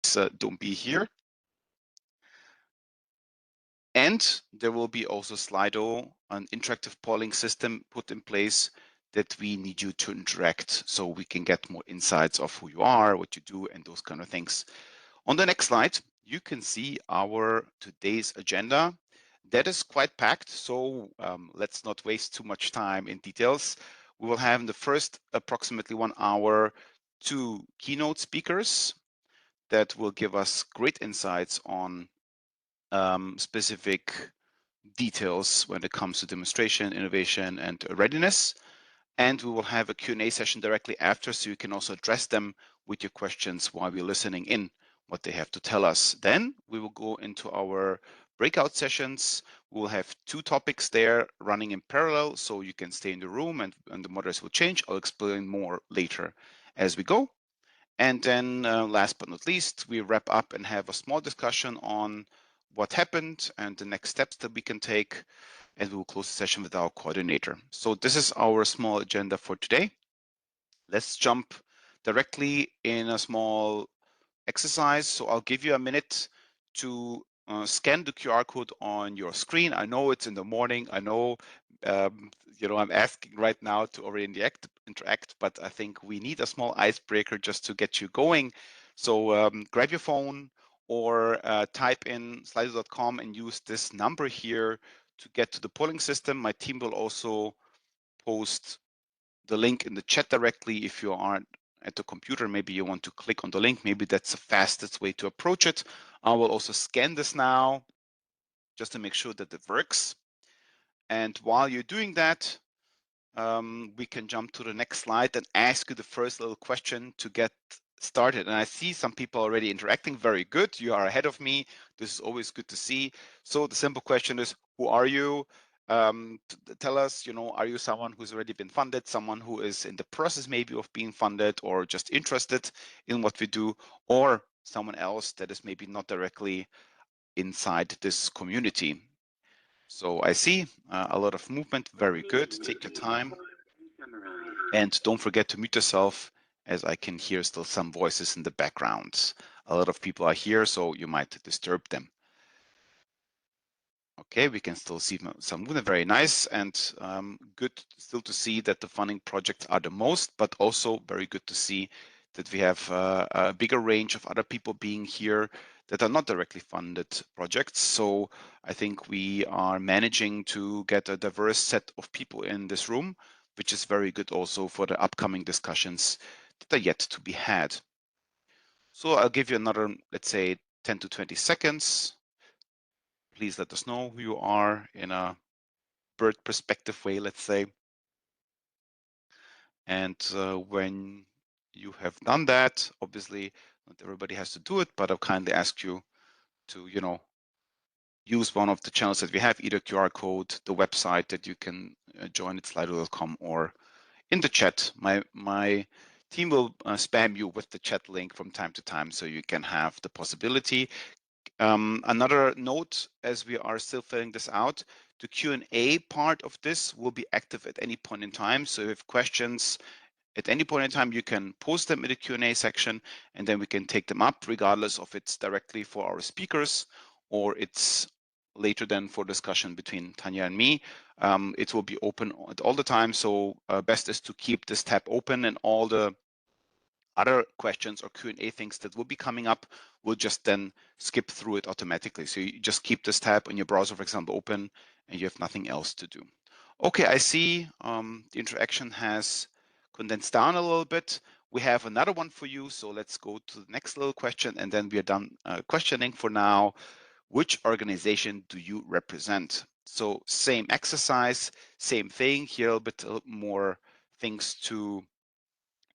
don't be here. And there will be also Slido, an interactive polling system put in place that we need you to interact so we can get more insights of who you are, what you do, and those kind of things. On the next slide, you can see our today's agenda. That is quite packed, so let's not waste too much time in details. We will have in the first approximately 1 hour 2 keynote speakers that will give us great insights on specific details when it comes to demonstration, innovation, and readiness. And we will have a Q&A session directly after, so you can also address them with your questions while we're listening in what they have to tell us. Then we will go into our breakout sessions. We will have 2 topics there running in parallel, so you can stay in the room and the moderators will change. I'll explain more later as we go. And then last but not least, we wrap up and have a small discussion on what happened and the next steps that we can take. And we will close the session with our coordinator. So this is our small agenda for today. Let's jump directly in a small exercise. So I'll give you a minute to scan the QR code on your screen. I know it's in the morning. I know I'm asking right now to already interact, but I think we need a small icebreaker just to get you going. So grab your phone or type in slido.com and use this number here to get to the polling system. My team will also post the link in the chat directly. If you aren't at the computer, maybe you want to click on the link. Maybe that's the fastest way to approach it. I will also scan this now just to make sure that it works. And while you're doing that, we can jump to the next slide and ask you the first little question to get started. And I see some people already interacting. Very good. You are ahead of me. This is always good to see. So the simple question is, who are you? Tell us, are you someone who's already been funded, someone who is in the process maybe of being funded or just interested in what we do, or someone else that is maybe not directly inside this community? So I see a lot of movement. Very good. Take your time. And don't forget to mute yourself, as I can hear still some voices in the background. A lot of people are here, so you might disturb them. Okay, we can still see some movement. Very nice, and good still to see that the funding projects are the most, but also very good to see that we have a bigger range of other people being here that are not directly funded projects. So I think we are managing to get a diverse set of people in this room, which is very good also for the upcoming discussions that are yet to be had. So I'll give you another, let's say, 10 to 20 seconds. Please let us know who you are in a bird perspective way, let's say. And when you have done that, obviously not everybody has to do it, but I'll kindly ask you to, use one of the channels that we have, either QR code, the website that you can join at slido.com, or in the chat. My team will spam you with the chat link from time to time, so you can have the possibility. Another note, as we are still filling this out, the Q&A part of this will be active at any point in time. So if you have questions at any point in time, you can post them in the Q&A section, and then we can take them up, regardless of it's directly for our speakers or it's later then for discussion between Tanya and me. It will be open all the time, so best is to keep this tab open, and all the other questions or Q&A things that will be coming up will just then skip through it automatically. So you just keep this tab on your browser, for example, open, and you have nothing else to do. Okay, I see the interaction has condensed down a little bit. We have another one for you, so let's go to the next little question, and then we are done questioning for now. Which organization do you represent? So same exercise, same thing here, a bit more things to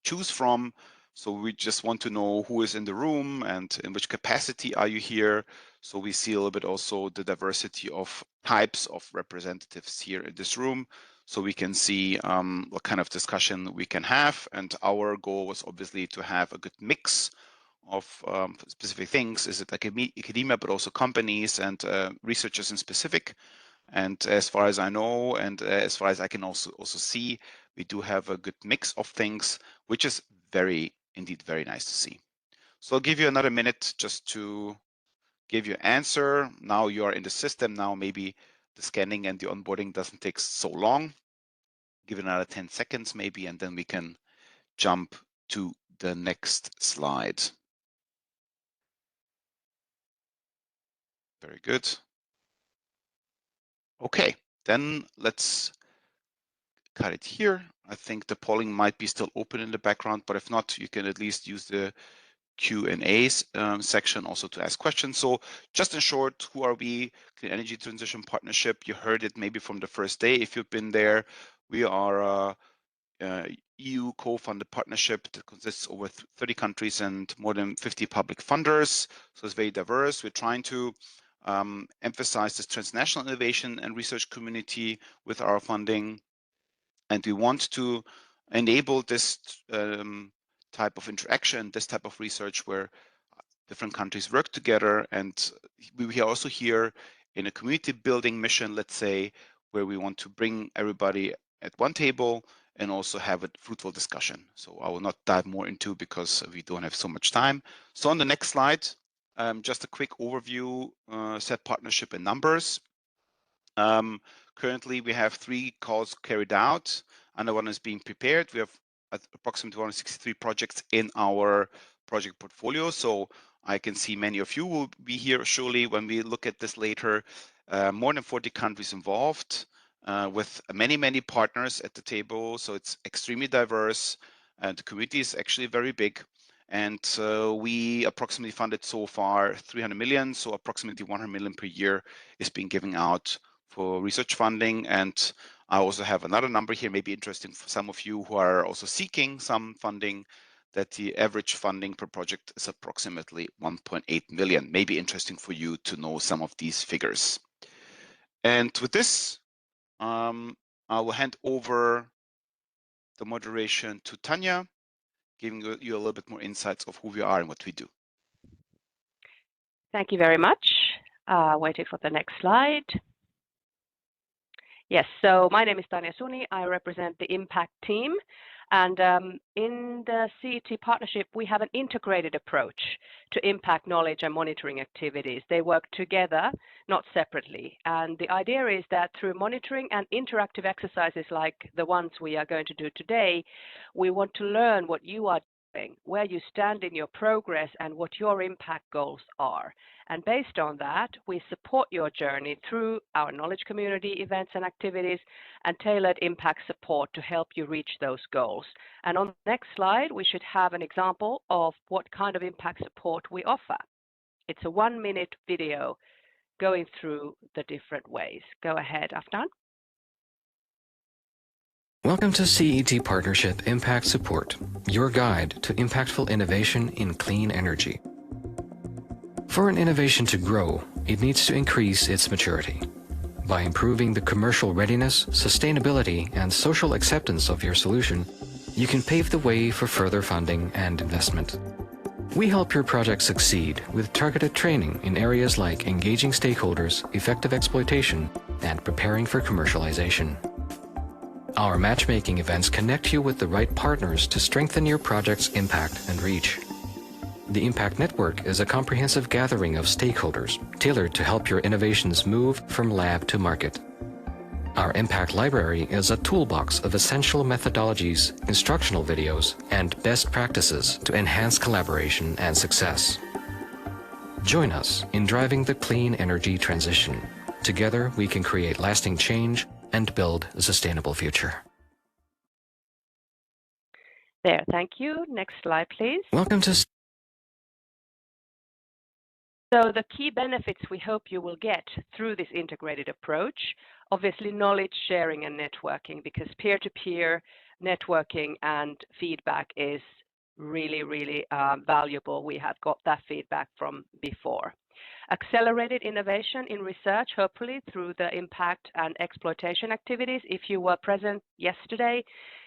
choose from. So we just want to know who is in the room and in which capacity are you here. So we see a little bit also the diversity of types of representatives here in this room. So we can see what kind of discussion we can have. And our goal was obviously to have a good mix of specific things. Is it academia, but also companies and researchers in specific. And as far as I know, and as far as I can also see, we do have a good mix of things, which is indeed very nice to see. So I'll give you another minute just to give you an answer. Now you are in the system. Now maybe the scanning and the onboarding doesn't take so long. Give it another 10 seconds maybe, and then we can jump to the next slide. Very good. Okay, then let's cut it here. I think the polling might be still open in the background, but if not, you can at least use the Q&A section also to ask questions. So just in short, who are we? Clean Energy Transition Partnership. You heard it maybe from the first day if you've been there. We are EU co-funded partnership that consists of over 30 countries and more than 50 public funders. So it's very diverse. We're trying to emphasize this transnational innovation and research community with our funding. And we want to enable this type of interaction, this type of research where different countries work together. And we are also here in a community building mission, let's say, where we want to bring everybody at one table and also have a fruitful discussion. So I will not dive more into because we don't have so much time. So on the next slide, just a quick overview, CETPartnership in numbers. Currently, we have 3 calls carried out. Another one is being prepared. We have approximately 163 projects in our project portfolio. So I can see many of you will be here surely when we look at this later. More than 40 countries involved with many, many partners at the table. So it's extremely diverse. The community is actually very big. And we approximately funded so far 300 million. So approximately 100 million per year is being given out for research funding. And I also have another number here, maybe interesting for some of you who are also seeking some funding, that the average funding per project is approximately 1.8 million. Maybe interesting for you to know some of these figures. And with this, I will hand over the moderation to Tanya, giving you a little bit more insights of who we are and what we do. Thank you very much. Waiting for the next slide. Yes, so my name is Tanya Suni. I represent the Impact team. And in the CET partnership, we have an integrated approach to impact knowledge and monitoring activities. They work together, not separately. And the idea is that through monitoring and interactive exercises like the ones we are going to do today, we want to learn what you are doing, where you stand in your progress, and what your impact goals are. And based on that, we support your journey through our knowledge community events and activities and tailored impact support to help you reach those goals. And on the next slide, we should have an example of what kind of impact support we offer. It's a 1-minute video going through the different ways. Go ahead, Afnan. Welcome to CET Partnership Impact Support, your guide to impactful innovation in clean energy. For an innovation to grow, it needs to increase its maturity. By improving the commercial readiness, sustainability, and social acceptance of your solution, you can pave the way for further funding and investment. We help your project succeed with targeted training in areas like engaging stakeholders, effective exploitation, and preparing for commercialization. Our matchmaking events connect you with the right partners to strengthen your project's impact and reach. The Impact Network is a comprehensive gathering of stakeholders tailored to help your innovations move from lab to market. Our Impact Library is a toolbox of essential methodologies, instructional videos, and best practices to enhance collaboration and success. Join us in driving the clean energy transition. Together, we can create lasting change and build a sustainable future. There, thank you. Next slide, please. Welcome to... So the key benefits we hope you will get through this integrated approach, obviously knowledge sharing and networking, because peer-to-peer networking and feedback is really valuable. We have got that feedback from before. Accelerated innovation in research, hopefully through the impact and exploitation activities. If you were present yesterday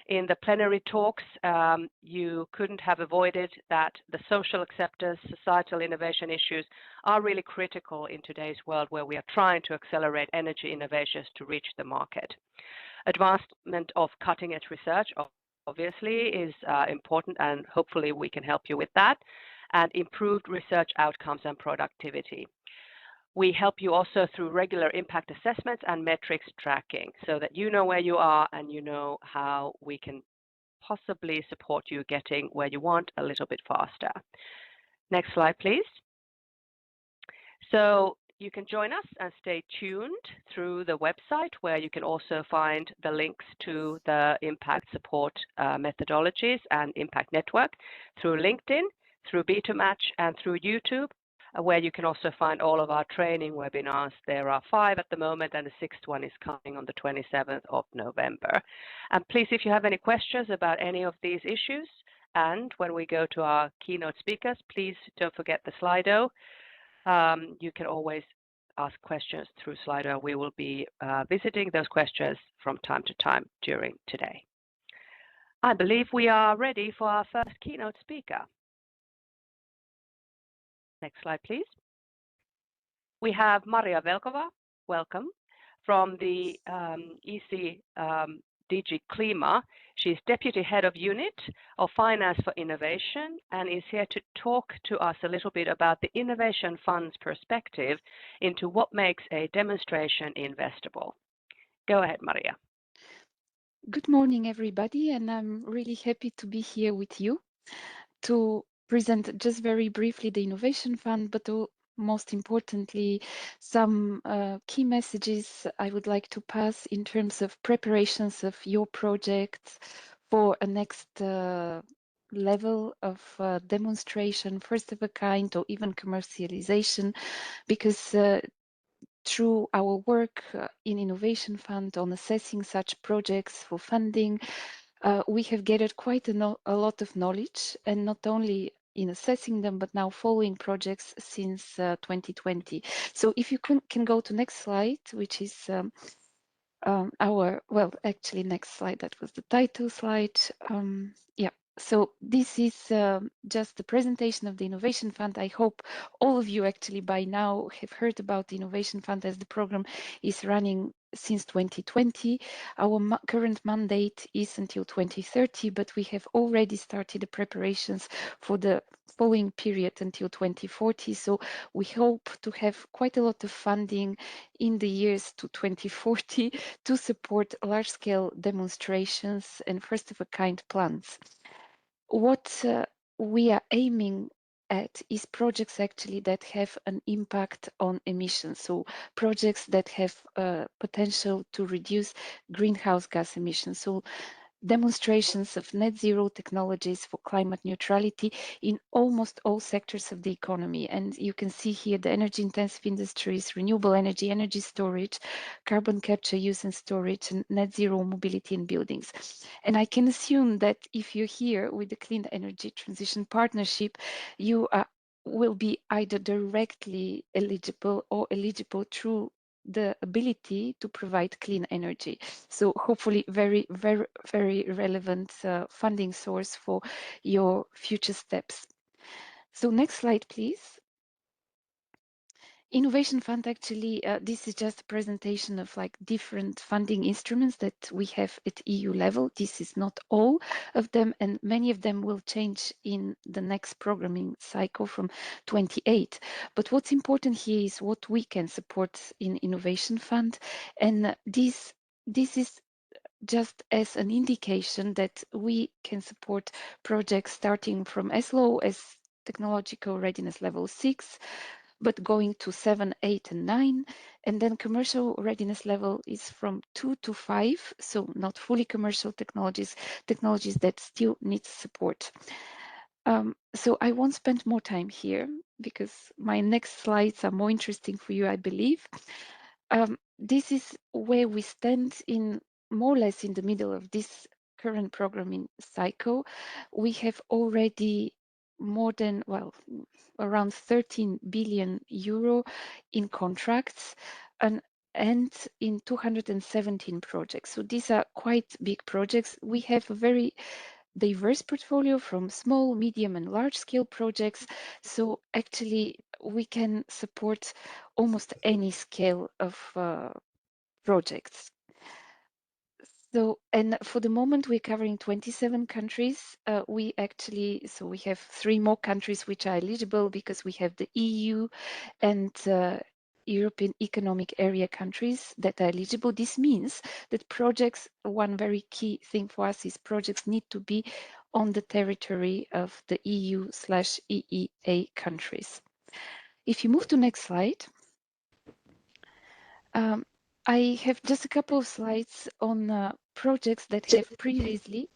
in the plenary talks, you couldn't have avoided that the social acceptance, societal innovation issues are really critical in today's world where we are trying to accelerate energy innovations to reach the market. Advancement of cutting-edge research obviously is important, and hopefully we can help you with that. and improved research outcomes and productivity. We help you also through regular impact assessments and metrics tracking so that you know where you are and you know how we can possibly support you getting where you want a little bit faster. Next slide, please. So you can join us and stay tuned through the website, where you can also find the links to the impact support methodologies and impact network, through LinkedIn, through BetaMatch, and through YouTube, where you can also find all of our training webinars. There are 5 at the moment, and the 6th one is coming on the 27th of November. And please, if you have any questions about any of these issues, and when we go to our keynote speakers, please don't forget the Slido. You can always ask questions through Slido. We will be visiting those questions from time to time during today. I believe we are ready for our first keynote speaker. Next slide, please. We have Maria Velkova, welcome, from the EC DG Klima. She's Deputy Head of Unit of Finance for Innovation and is here to talk to us a little bit about the Innovation Fund's perspective into what makes a demonstration investable. Go ahead, Maria. Good morning, everybody, and I'm really happy to be here with you to present just very briefly the Innovation Fund, but most importantly, some key messages I would like to pass in terms of preparations of your projects for a next level of demonstration, first of a kind, or even commercialization, because through our work in Innovation Fund on assessing such projects for funding, we have gathered quite a lot of knowledge, and not only in assessing them, but now following projects since 2020. So if you can go to next slide, which is actually next slide, that was the title slide. Yeah. So this is just the presentation of the Innovation Fund. I hope all of you actually by now have heard about the Innovation Fund, as the program is running since 2020. Our current mandate is until 2030, but we have already started the preparations for the following period until 2040. So we hope to have quite a lot of funding in the years to 2040 to support large-scale demonstrations and first-of-a-kind plans. What we are aiming at is projects actually that have an impact on emissions. So projects that have potential to reduce greenhouse gas emissions. So demonstrations of net zero technologies for climate neutrality in almost all sectors of the economy. And you can see here the energy intensive industries, renewable energy, energy storage, carbon capture, use and storage, and net zero mobility in buildings. And I can assume that if you're here with the Clean Energy Transition Partnership, you will be either directly eligible or eligible through the ability to provide clean energy. So hopefully very, very, very relevant funding source for your future steps. So next slide, please. Innovation Fund, actually, this is just a presentation of like different funding instruments that we have at EU level. This is not all of them, and many of them will change in the next programming cycle from 28. But what's important here is what we can support in Innovation Fund, and this is just as an indication that we can support projects starting from as low as technological readiness level 6, but going to 7, 8, and 9. And then commercial readiness level is from 2 to 5, so not fully commercial technologies that still need support. So I won't spend more time here because my next slides are more interesting for you, I believe. This is where we stand in more or less in the middle of this current programming cycle. We have already more than, around 13 billion euro in contracts and in 217 projects. So these are quite big projects. We have a very diverse portfolio from small, medium, and large scale projects. So actually, we can support almost any scale of projects. So, and for the moment, we're covering 27 countries. We have 3 more countries which are eligible because we have the EU and European Economic Area countries that are eligible. This means that projects, one very key thing for us is projects need to be on the territory of the EU/EEA countries. If you move to next slide, I have just a couple of slides on projects that have previously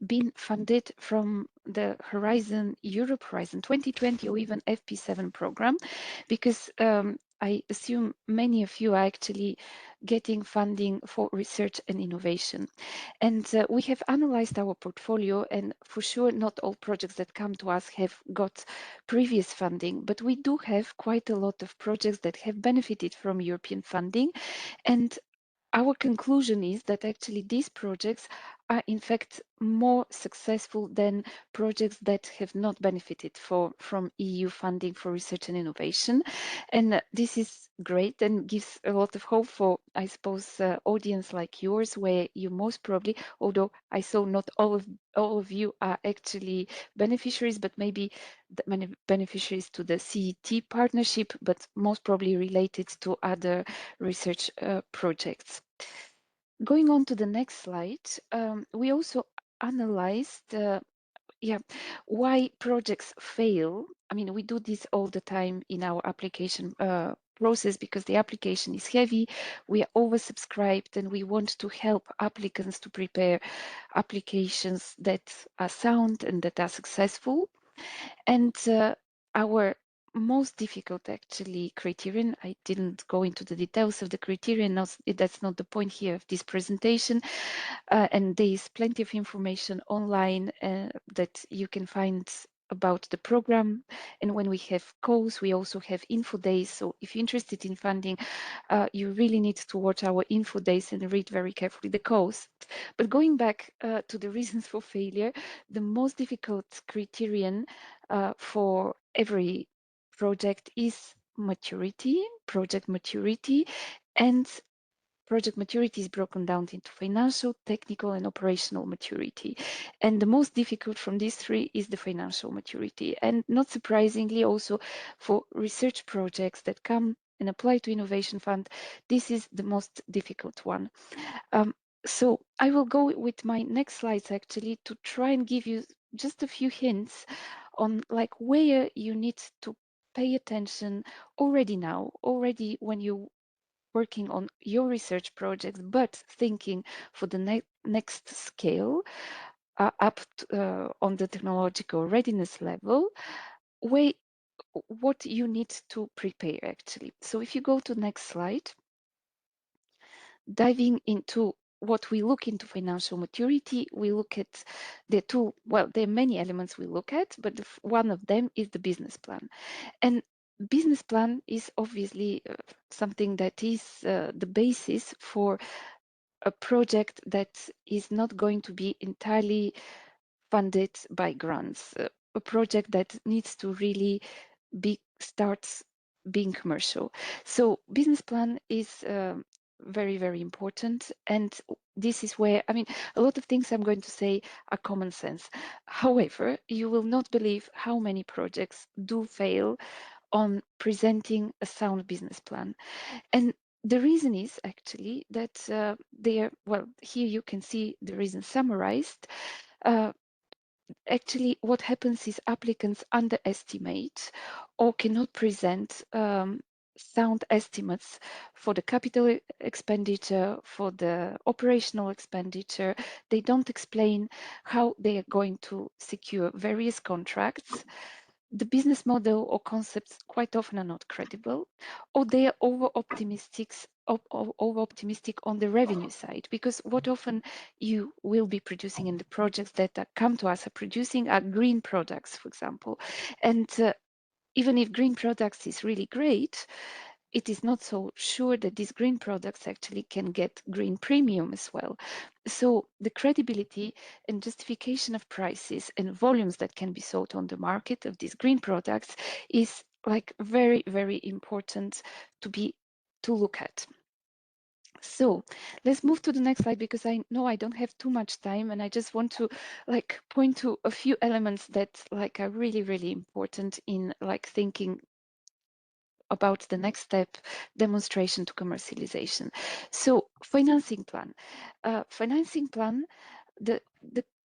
been funded from the Europe Horizon 2020 or even FP7 program, because I assume many of you are actually getting funding for research and innovation. And we have analyzed our portfolio, and for sure, not all projects that come to us have got previous funding, but we do have quite a lot of projects that have benefited from European funding. And our conclusion is that actually these projects are in fact more successful than projects that have not benefited from EU funding for research and innovation. And this is great and gives a lot of hope for, I suppose, audience like yours, where you most probably, although I saw not all of you are actually beneficiaries, but maybe the many beneficiaries to the CET partnership, but most probably related to other research projects. Going on to the next slide, we also analyzed why projects fail. I mean, we do this all the time in our application process because the application is heavy, we are oversubscribed, and we want to help applicants to prepare applications that are sound and that are successful. And our most difficult actually criterion, I didn't go into the details of the criterion, that's not the point here of this presentation, and there is plenty of information online that you can find about the program. And when we have calls, we also have info days. So if you're interested in funding, you really need to watch our info days and read very carefully the calls. But going back to the reasons for failure, the most difficult criterion for every project is maturity, project maturity, and project maturity is broken down into financial, technical, and operational maturity. And the most difficult from these 3 is the financial maturity. And not surprisingly, also for research projects that come and apply to Innovation Fund, this is the most difficult one. So I will go with my next slides actually to try and give you just a few hints on like where you need to pay attention already now, already when you working on your research projects, but thinking for the next scale on the technological readiness level, what you need to prepare actually. So if you go to next slide, diving into what we look into financial maturity, we look at there are many elements we look at, but one of them is the business plan. And business plan is obviously something that is the basis for a project that is not going to be entirely funded by grants, a project that needs to really starts being commercial. So business plan is very, very important. And this is where, I mean, a lot of things I'm going to say are common sense. However, you will not believe how many projects do fail on presenting a sound business plan. And the reason is actually that here you can see the reason summarized. Actually, what happens is applicants underestimate or cannot present sound estimates for the capital expenditure, for the operational expenditure. They don't explain how they are going to secure various contracts. The business model or concepts quite often are not credible, or they are over-optimistic on the revenue side, because what often you will be producing in the projects that come to us are producing are green products, for example. And even if green products is really great, it is not so sure that these green products actually can get green premium as well. So the credibility and justification of prices and volumes that can be sold on the market of these green products is like very, very important to look at. So let's move to the next slide, because I know I don't have too much time, and I just want to point to a few elements that are really, really important in thinking about the next step, demonstration to commercialization. So financing plan. Financing plan, the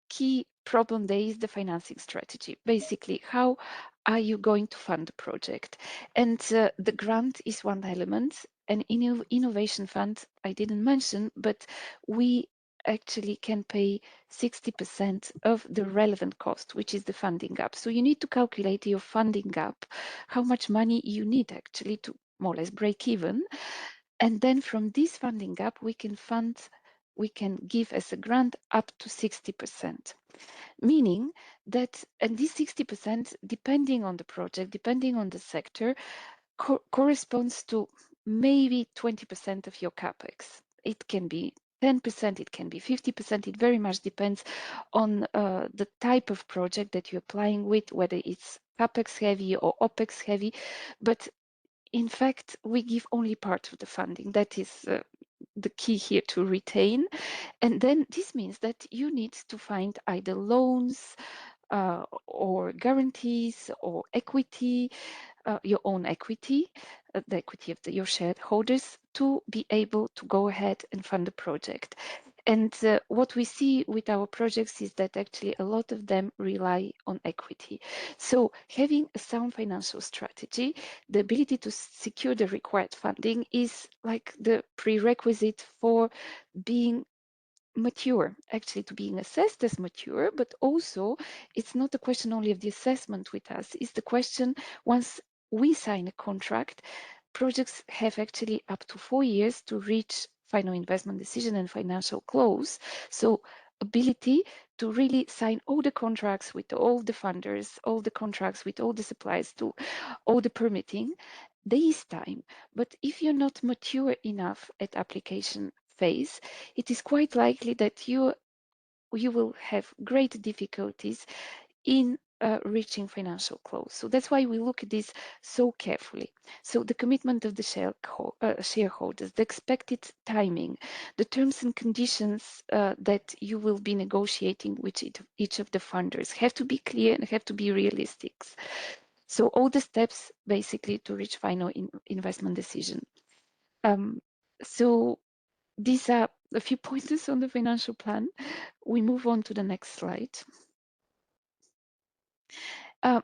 key problem there is the financing strategy. Basically, how are you going to fund the project? And the grant is one element. An innovation fund I didn't mention, but we actually can pay 60% of the relevant cost, which is the funding gap. So you need to calculate your funding gap, how much money you need actually to more or less break even. And then from this funding gap, we can give as a grant up to 60%, meaning that, and this 60%, depending on the project, depending on the sector, corresponds to maybe 20% of your capex. It can be 10%, it can be 50%. It very much depends on the type of project that you're applying with, whether it's capex heavy or opex heavy. But in fact, we give only part of the funding. That is the key here to retain. And then this means that you need to find either loans or guarantees or equity, your own equity, the equity of your shareholders, to be able to go ahead and fund the project. And what we see with our projects is that actually a lot of them rely on equity. So having a sound financial strategy, the ability to secure the required funding, is the prerequisite for being mature, actually, to being assessed as mature. But also, it's not a question only of the assessment with us, it's the question, once we sign a contract, projects have actually up to 4 years to reach final investment decision and financial close. So ability to really sign all the contracts with all the funders, all the contracts with all the suppliers, to all the permitting, there is time. But if you're not mature enough at application phase, it is quite likely that you will have great difficulties in reaching financial close. So that's why we look at this so carefully. So the commitment of the shareholders, the expected timing, the terms and conditions that you will be negotiating with each of the funders have to be clear and have to be realistic. So all the steps basically to reach final investment decision. So these are a few pointers on the financial plan. We move on to the next slide.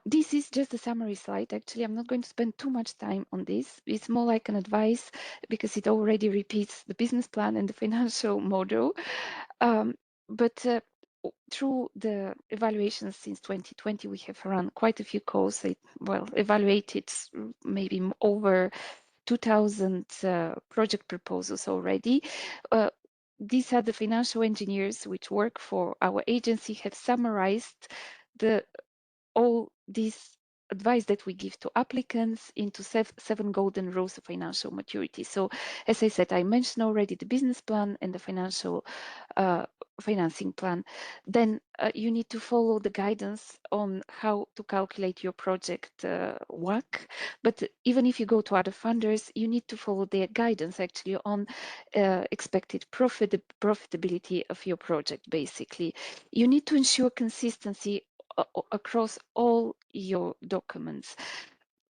This is just a summary slide. Actually, I'm not going to spend too much time on this. It's more like an advice, because it already repeats the business plan and the financial model. But through the evaluations since 2020, we have run quite a few calls. Evaluated maybe over 2,000 project proposals already. These are the financial engineers which work for our agency, have summarized all this advice that we give to applicants into 7 golden rules of financial maturity. So, as I said, I mentioned already the business plan and the financial financing plan. Then you need to follow the guidance on how to calculate your project WACC. But even if you go to other funders, you need to follow their guidance actually on expected profitability of your project. Basically, you need to ensure consistency across all your documents.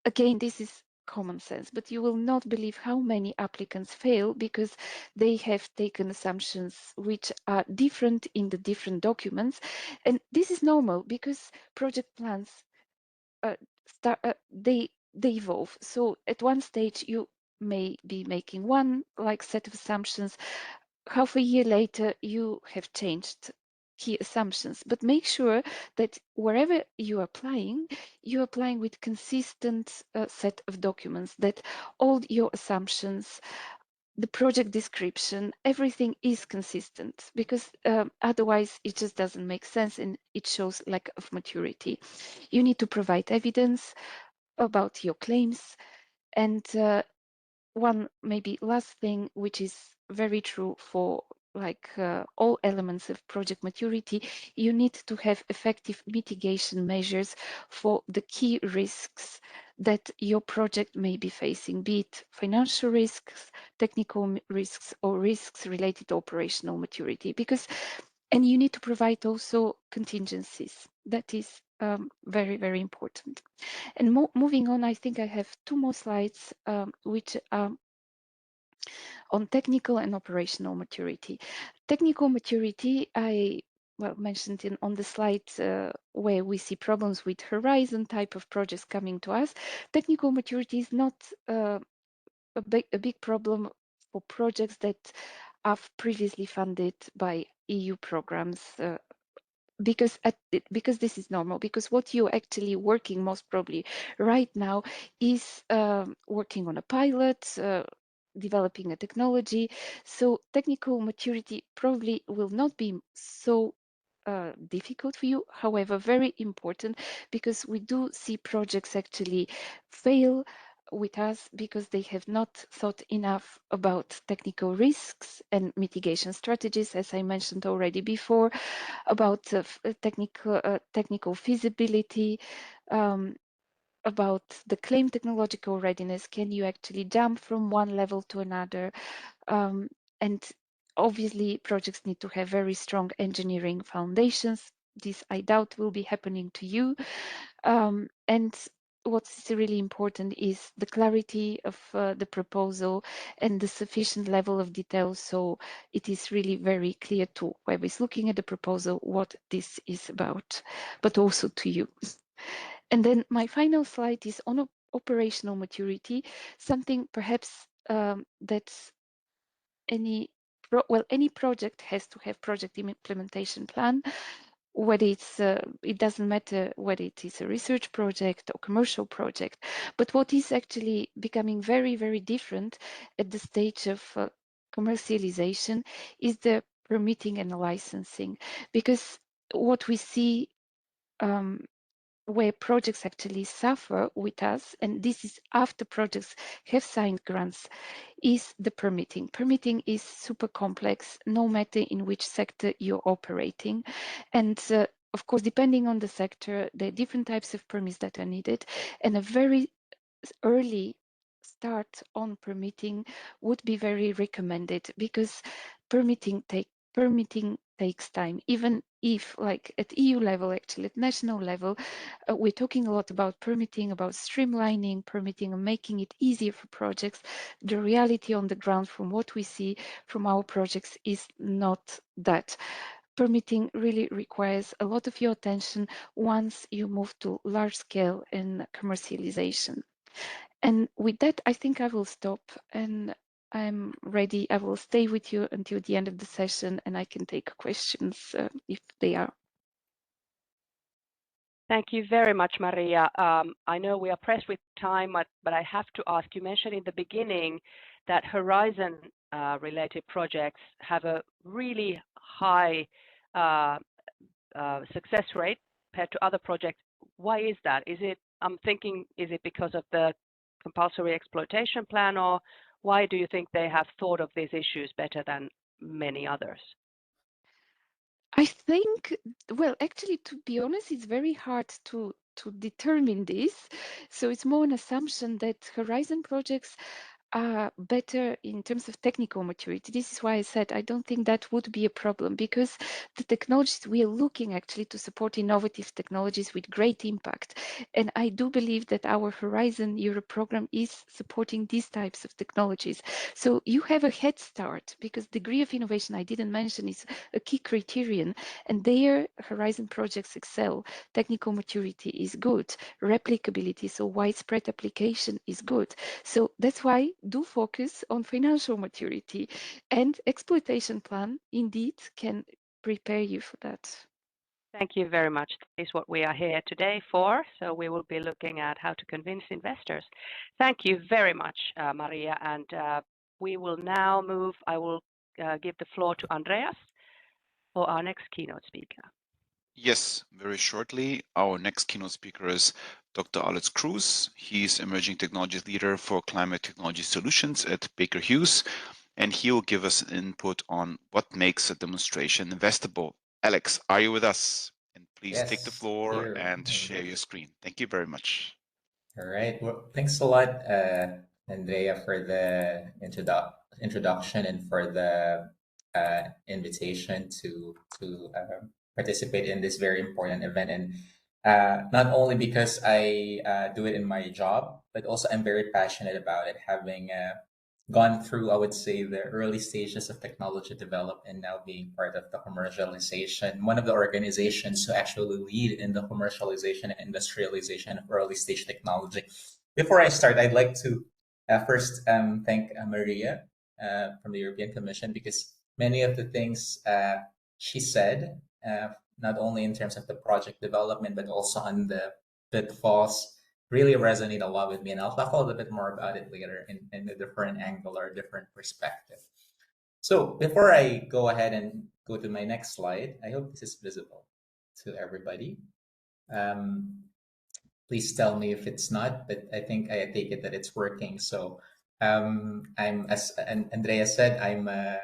Again, this is common sense, but you will not believe how many applicants fail because they have taken assumptions which are different in the different documents. And this is normal because project plans they evolve. So at one stage you may be making one set of assumptions. Half a year later you have changed key assumptions, but make sure that wherever you're applying with consistent set of documents, that all your assumptions, the project description, everything is consistent, because otherwise it just doesn't make sense and it shows lack of maturity. You need to provide evidence about your claims. And one maybe last thing, which is very true for all elements of project maturity, you need to have effective mitigation measures for the key risks that your project may be facing, be it financial risks, technical risks, or risks related to operational maturity. And you need to provide also contingencies. That is very, very important. And moving on, I think I have 2 more slides, which on technical and operational maturity. Technical maturity, I mentioned on the slide where we see problems with Horizon type of projects coming to us. Technical maturity is not a big problem for projects that are previously funded by EU programs. Because this is normal, because what you're actually working most probably right now is working on a pilot, developing a technology. So technical maturity probably will not be so difficult for you, however very important, because we do see projects actually fail with us because they have not thought enough about technical risks and mitigation strategies, as I mentioned already before, about technical feasibility, about the claim technological readiness. Can you actually jump from one level to another? And obviously, projects need to have very strong engineering foundations. This, I doubt, will be happening to you. And what's really important is the clarity of the proposal and the sufficient level of detail, so it is really very clear to whoever is looking at the proposal what this is about, but also to you. And then my final slide is on operational maturity, something perhaps that's any project has to have project implementation plan, whether it's it doesn't matter whether it is a research project or commercial project. But what is actually becoming very, very different at the stage of commercialization is the permitting and licensing, because what we see where projects actually suffer with us, and this is after projects have signed grants, is the permitting. Permitting is super complex, no matter in which sector you're operating. And of course, depending on the sector, there are different types of permits that are needed, and a very early start on permitting would be very recommended, because permitting takes time, even if, like at EU level, actually at national level, we're talking a lot about permitting, about streamlining permitting and making it easier for projects. The reality on the ground, from what we see from our projects, is not that. Permitting really requires a lot of your attention once you move to large scale and commercialization. And with that, I think I will stop, and I'm ready. I will stay with you until the end of the session, and I can take questions if they are. Thank you very much, Maria. I know we are pressed with time, but I have to ask, you mentioned in the beginning that Horizon related projects have a really high success rate compared to other projects. Why is that? I'm thinking, is it because of the compulsory exploitation plan, or why do you think they have thought of these issues better than many others? I think, well, actually, to be honest, it's very hard to determine this. So it's more an assumption that Horizon projects are better in terms of technical maturity. This is why I said I don't think that would be a problem, because the technologies we are looking actually to support innovative technologies with great impact. And I do believe that our Horizon Europe program is supporting these types of technologies. So you have a head start, because degree of innovation, I didn't mention, is a key criterion, and their Horizon projects excel. Technical maturity is good, replicability, so widespread application, is good. So that's why do focus on financial maturity, and exploitation plan indeed can prepare you for that. Thank you very much. That is what we are here today for. So we will be looking at how to convince investors. Thank you very much, Maria. And we will now move. I will give the floor to Andreas for our next keynote speaker. Yes, very shortly. Our next keynote speaker is Dr. Cruz. He's Emerging Technologies Leader for Climate Technology Solutions at Baker Hughes, and he will give us input on what makes a demonstration investable. Alex, are you with us? And please take the floor and share your screen. Thank you very much. All right. Well, thanks a lot, Andrea, for the introduction and for the invitation to participate in this very important event. And not only because I do it in my job, but also I'm very passionate about it, having gone through, I would say, the early stages of technology development and now being part of the commercialization. One of the organizations who actually lead in the commercialization and industrialization of early stage technology. Before I start, I'd like to first thank Maria from the European Commission, because many of the things she said, not only in terms of the project development, but also on the pitfalls, really resonate a lot with me. And I'll talk a little bit more about it later in a different angle or a different perspective. So before I go ahead and go to my next slide, I hope this is visible to everybody. Please tell me if it's not, but I think I take it that it's working. So I'm, as Andrea said, I'm a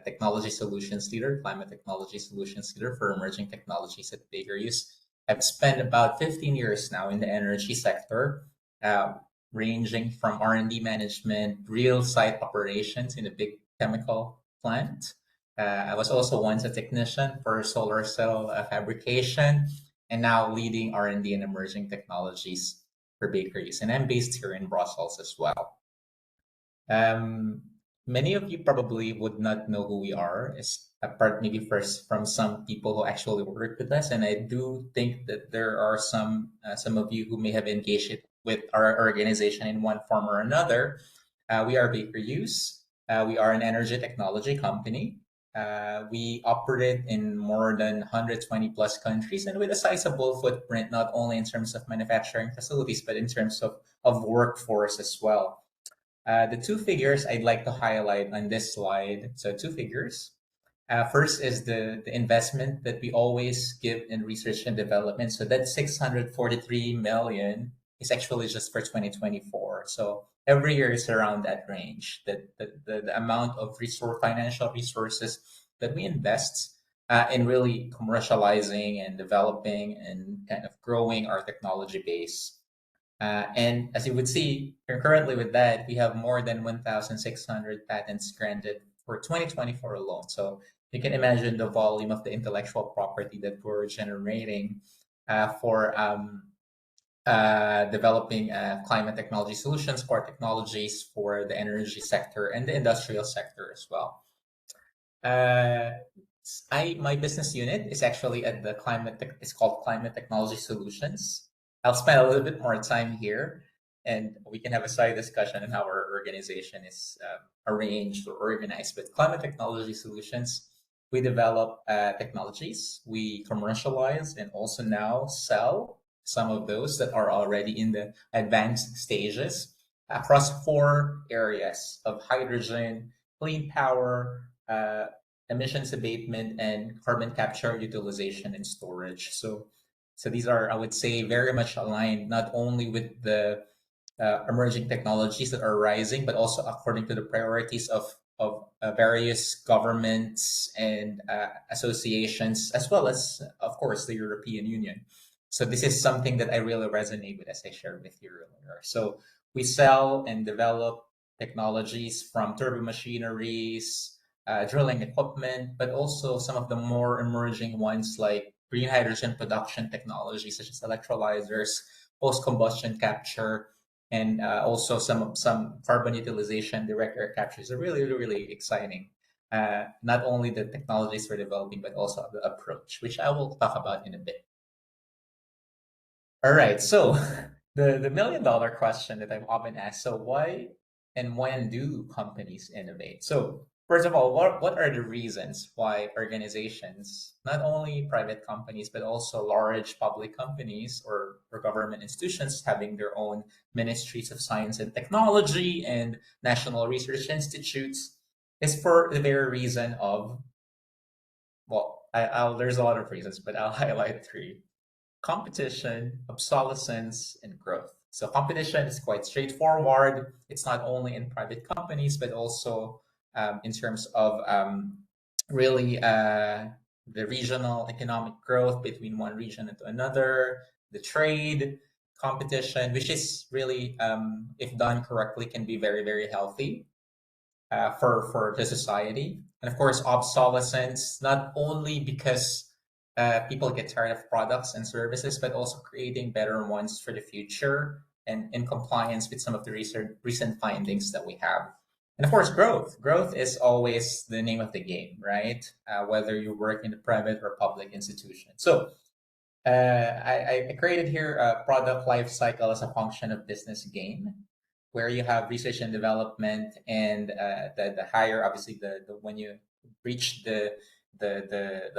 technology solutions leader, climate technology solutions leader for emerging technologies at Baker Hughes. I've spent about 15 years now in the energy sector, ranging from R&D management, real site operations in a big chemical plant. I was also once a technician for solar cell fabrication, and now leading R&D and emerging technologies for Baker Hughes. And I'm based here in Brussels as well. Many of you probably would not know who we are, apart maybe first from some people who actually work with us. And I do think that there are some of you who may have engaged with our organization in one form or another. We are Baker Hughes. We are an energy technology company. We operate in more than 120 plus countries and with a sizable footprint, not only in terms of manufacturing facilities, but in terms of workforce as well. The two figures I'd like to highlight on this slide. So two figures. First is the investment that we always give in research and development. So that 643 million is actually just for 2024. So every year is around that range, the amount of financial resources that we invest in really commercializing and developing and kind of growing our technology base. And as you would see, concurrently with that, we have more than 1,600 patents granted for 2024 alone. So you can imagine the volume of the intellectual property that we're generating for developing climate technology solutions, core technologies for the energy sector and the industrial sector as well. My business unit is actually at the it's called Climate Technology Solutions. I'll spend a little bit more time here, and we can have a side discussion on how our organization is arranged or organized. But Climate Technology Solutions, we develop technologies, we commercialize, and also now sell some of those that are already in the advanced stages across 4 areas of hydrogen, clean power, emissions abatement, and carbon capture, utilization, and storage. So these are, I would say, very much aligned not only with the emerging technologies that are rising, but also according to the priorities of various governments and associations, as well as, of course, the European Union. So this is something that I really resonate with, as I shared with you earlier. So we sell and develop technologies from turbo machineries, drilling equipment, but also some of the more emerging ones like green hydrogen production technology, such as electrolyzers, post-combustion capture, and also some carbon utilization, direct air capture. Is really, really exciting. Not only the technologies we're developing, but also the approach, which I will talk about in a bit. All right, so the million-dollar question that I'm often asked, so why and when do companies innovate? So first of all, what are the reasons why organizations, not only private companies, but also large public companies or government institutions having their own ministries of science and technology and national research institutes, is for the very reason of, well, there's a lot of reasons, but I'll highlight 3. Competition, obsolescence, and growth. So competition is quite straightforward. It's not only in private companies, but also in terms of really the regional economic growth between one region and another, the trade, competition, which is really, if done correctly, can be very, very healthy for the society. And of course, obsolescence, not only because people get tired of products and services, but also creating better ones for the future and in compliance with some of the recent findings that we have. And of course, growth. Growth is always the name of the game, right? Whether you work in a private or public institution. So I created here a product life cycle as a function of business gain, where you have research and development, and the higher, obviously, the when you reach the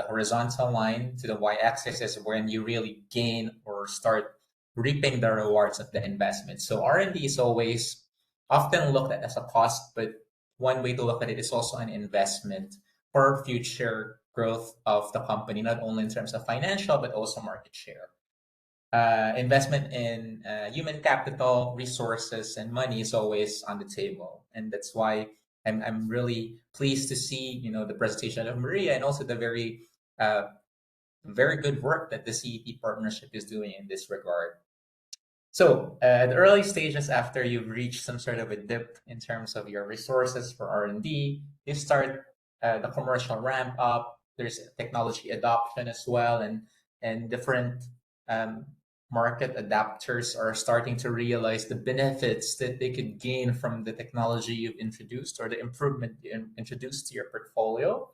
horizontal line to the y-axis is when you really gain or start reaping the rewards of the investment. So R&D is always often looked at as a cost, but one way to look at it is also an investment for future growth of the company, not only in terms of financial, but also market share. Investment in human capital, resources, and money is always on the table. And that's why I'm really pleased to see, the presentation of Maria, and also the very good work that the CET partnership is doing in this regard. So at the early stages, after you've reached some sort of a dip in terms of your resources for R&D, you start the commercial ramp up. There's technology adoption as well, and different market adapters are starting to realize the benefits that they could gain from the technology you've introduced or the improvement you introduced to your portfolio.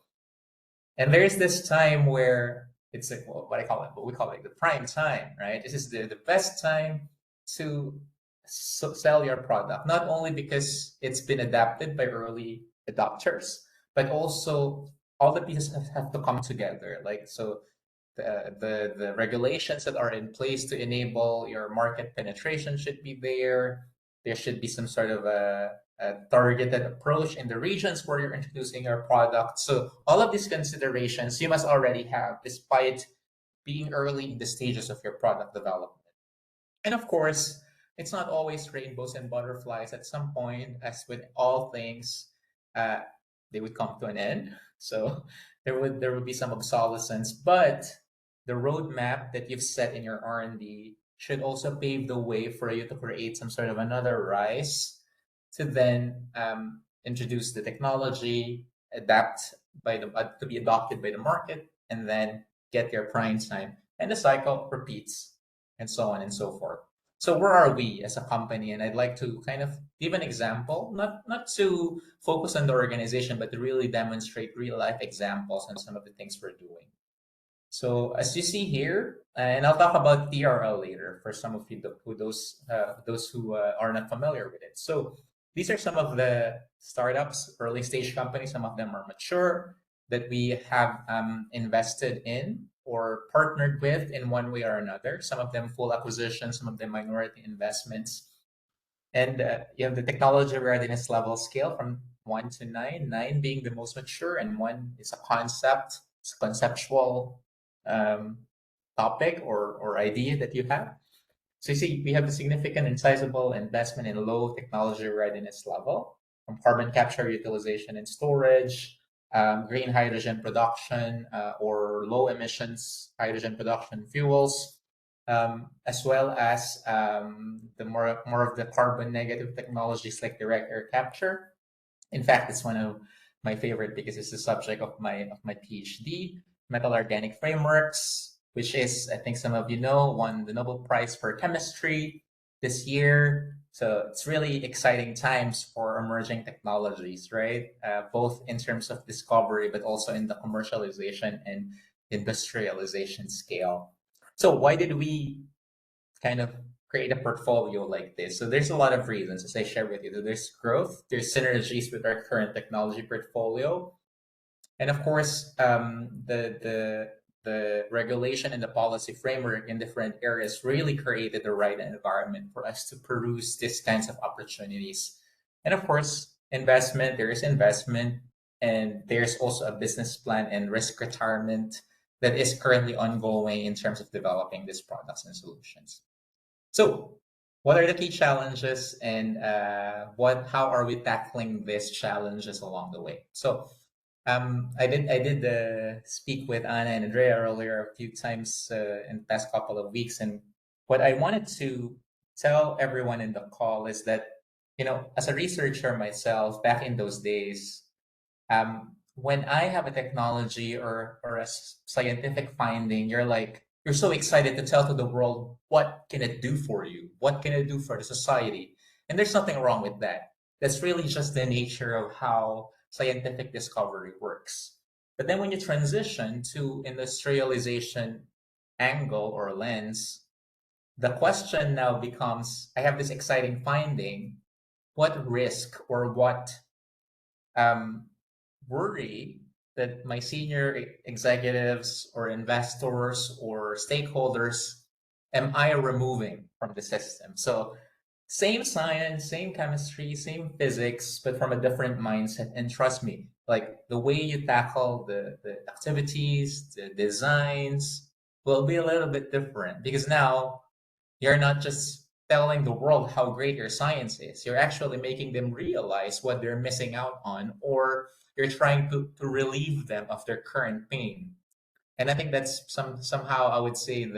And there's this time where it's like, what we call it the prime time, right? This is the best time to sell your product, not only because it's been adapted by early adopters, but also all the pieces have to come together. Like, so the regulations that are in place to enable your market penetration should be there. There should be some sort of a targeted approach in the regions where you're introducing your product. So all of these considerations you must already have, despite being early in the stages of your product development. And of course, it's not always rainbows and butterflies. At some point, as with all things, they would come to an end. So there would be some obsolescence, but the roadmap that you've set in your R&D should also pave the way for you to create some sort of another rise to then introduce the technology, to be adopted by the market, and then get your prime time. And the cycle repeats, and so on and so forth. So where are we as a company? And I'd like to kind of give an example, not to focus on the organization, but to really demonstrate real life examples on some of the things we're doing. So as you see here, and I'll talk about TRL later for some of you those who are not familiar with it. So these are some of the startups, early stage companies. Some of them are mature that we have invested in or partnered with in one way or another. Some of them full acquisition, some of them minority investments. And you have the technology readiness level scale from 1 to 9, 9 being the most mature, and 1 is a concept, it's a conceptual topic or idea that you have. So you see, we have a significant and sizable investment in low technology readiness level, from carbon capture, utilization, and storage, green hydrogen production, or low emissions hydrogen production fuels, as well as the more of the carbon negative technologies like direct air capture. In fact, it's one of my favorite because it's the subject of my PhD. Metal organic frameworks, which is, I think some of you know, won the Nobel Prize for Chemistry this year. So it's really exciting times for emerging technologies, right? Both in terms of discovery, but also in the commercialization and industrialization scale. So why did we kind of create a portfolio like this? So there's a lot of reasons, as I shared with you. There's growth, there's synergies with our current technology portfolio. And of course, the regulation and the policy framework in different areas really created the right environment for us to pursue these kinds of opportunities. And of course, investment, there is investment, and there's also a business plan and risk retirement that is currently ongoing in terms of developing these products and solutions. So what are the key challenges, and how are we tackling these challenges along the way? So I did speak with Anna and Andrea earlier a few times in the past couple of weeks, and what I wanted to tell everyone in the call is that, as a researcher myself, back in those days, when I have a technology or a scientific finding, you're so excited to tell to the world, what can it do for you? What can it do for the society? And there's nothing wrong with that. That's really just the nature of how scientific discovery works. But then when you transition to industrialization angle or lens, the question now becomes, I have this exciting finding. What risk or what um, worry that my senior executives or investors or stakeholders am I removing from the system? So same science, same chemistry, same physics, but from a different mindset. And trust me, like the way you tackle the activities, the designs will be a little bit different, because now you're not just telling the world how great your science is. You're actually making them realize what they're missing out on, or you're trying to relieve them of their current pain. And I think that's somehow I would say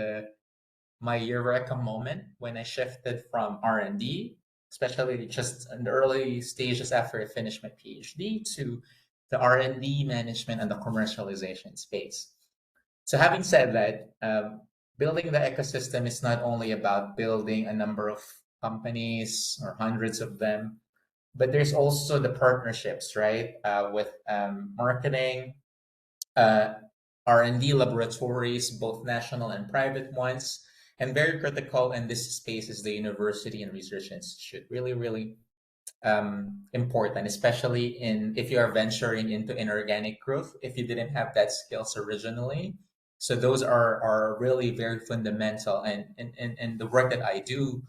my eureka moment when I shifted from R&D, especially just in the early stages after I finished my PhD, to the R&D management and the commercialization space. So having said that, building the ecosystem is not only about building a number of companies or hundreds of them, but there's also the partnerships, right? With marketing, uh, R&D laboratories, both national and private ones. And very critical in this space is the university and research institute. Really, really important, especially if you are venturing into inorganic growth, if you didn't have that skills originally. So those are really very fundamental. And the work that I do,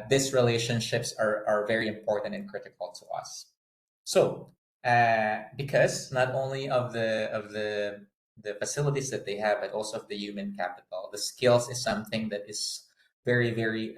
these relationships are very important and critical to us. So because not only of the facilities that they have, but also of the human capital, the skills is something that is very, very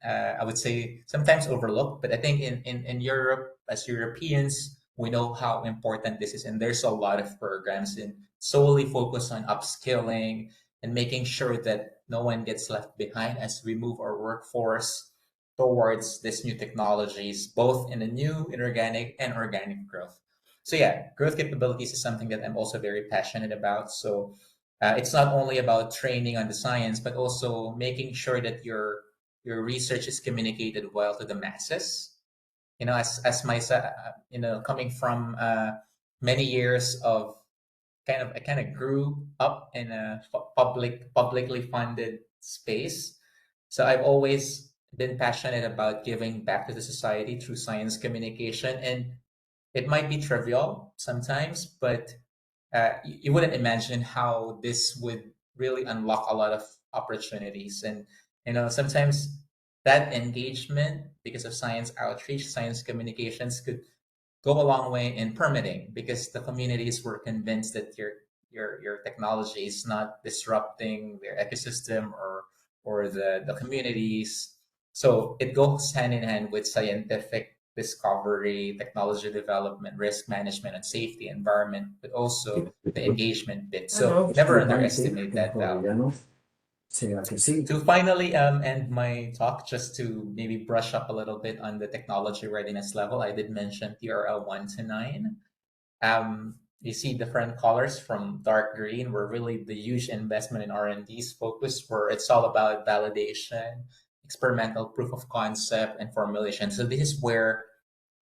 I would say sometimes overlooked. But I think in Europe, as Europeans, we know how important this is, and there's a lot of programs in solely focused on upskilling and making sure that no one gets left behind as we move our workforce towards these new technologies, both in the new inorganic and organic growth. So yeah, growth capabilities is something that I'm also very passionate about. So it's not only about training on the science, but also making sure that your research is communicated well to the masses. As myself, coming from many years of I kind of grew up in a publicly funded space. So I've always been passionate about giving back to the society through science communication. And it might be trivial sometimes, but you wouldn't imagine how this would really unlock a lot of opportunities. And sometimes that engagement, because of science outreach, science communications, could go a long way in permitting, because the communities were convinced that your technology is not disrupting their ecosystem or the communities. So it goes hand in hand with scientific discovery, technology development, risk management, and safety environment, but also the engagement bit. So never underestimate that value. To finally end my talk, just to maybe brush up a little bit on the technology readiness level, I did mention TRL 1 to 9. You see different colors from dark green, where really the huge investment in R&D's focus, where it's all about validation, experimental proof of concept, and formulation. So this is where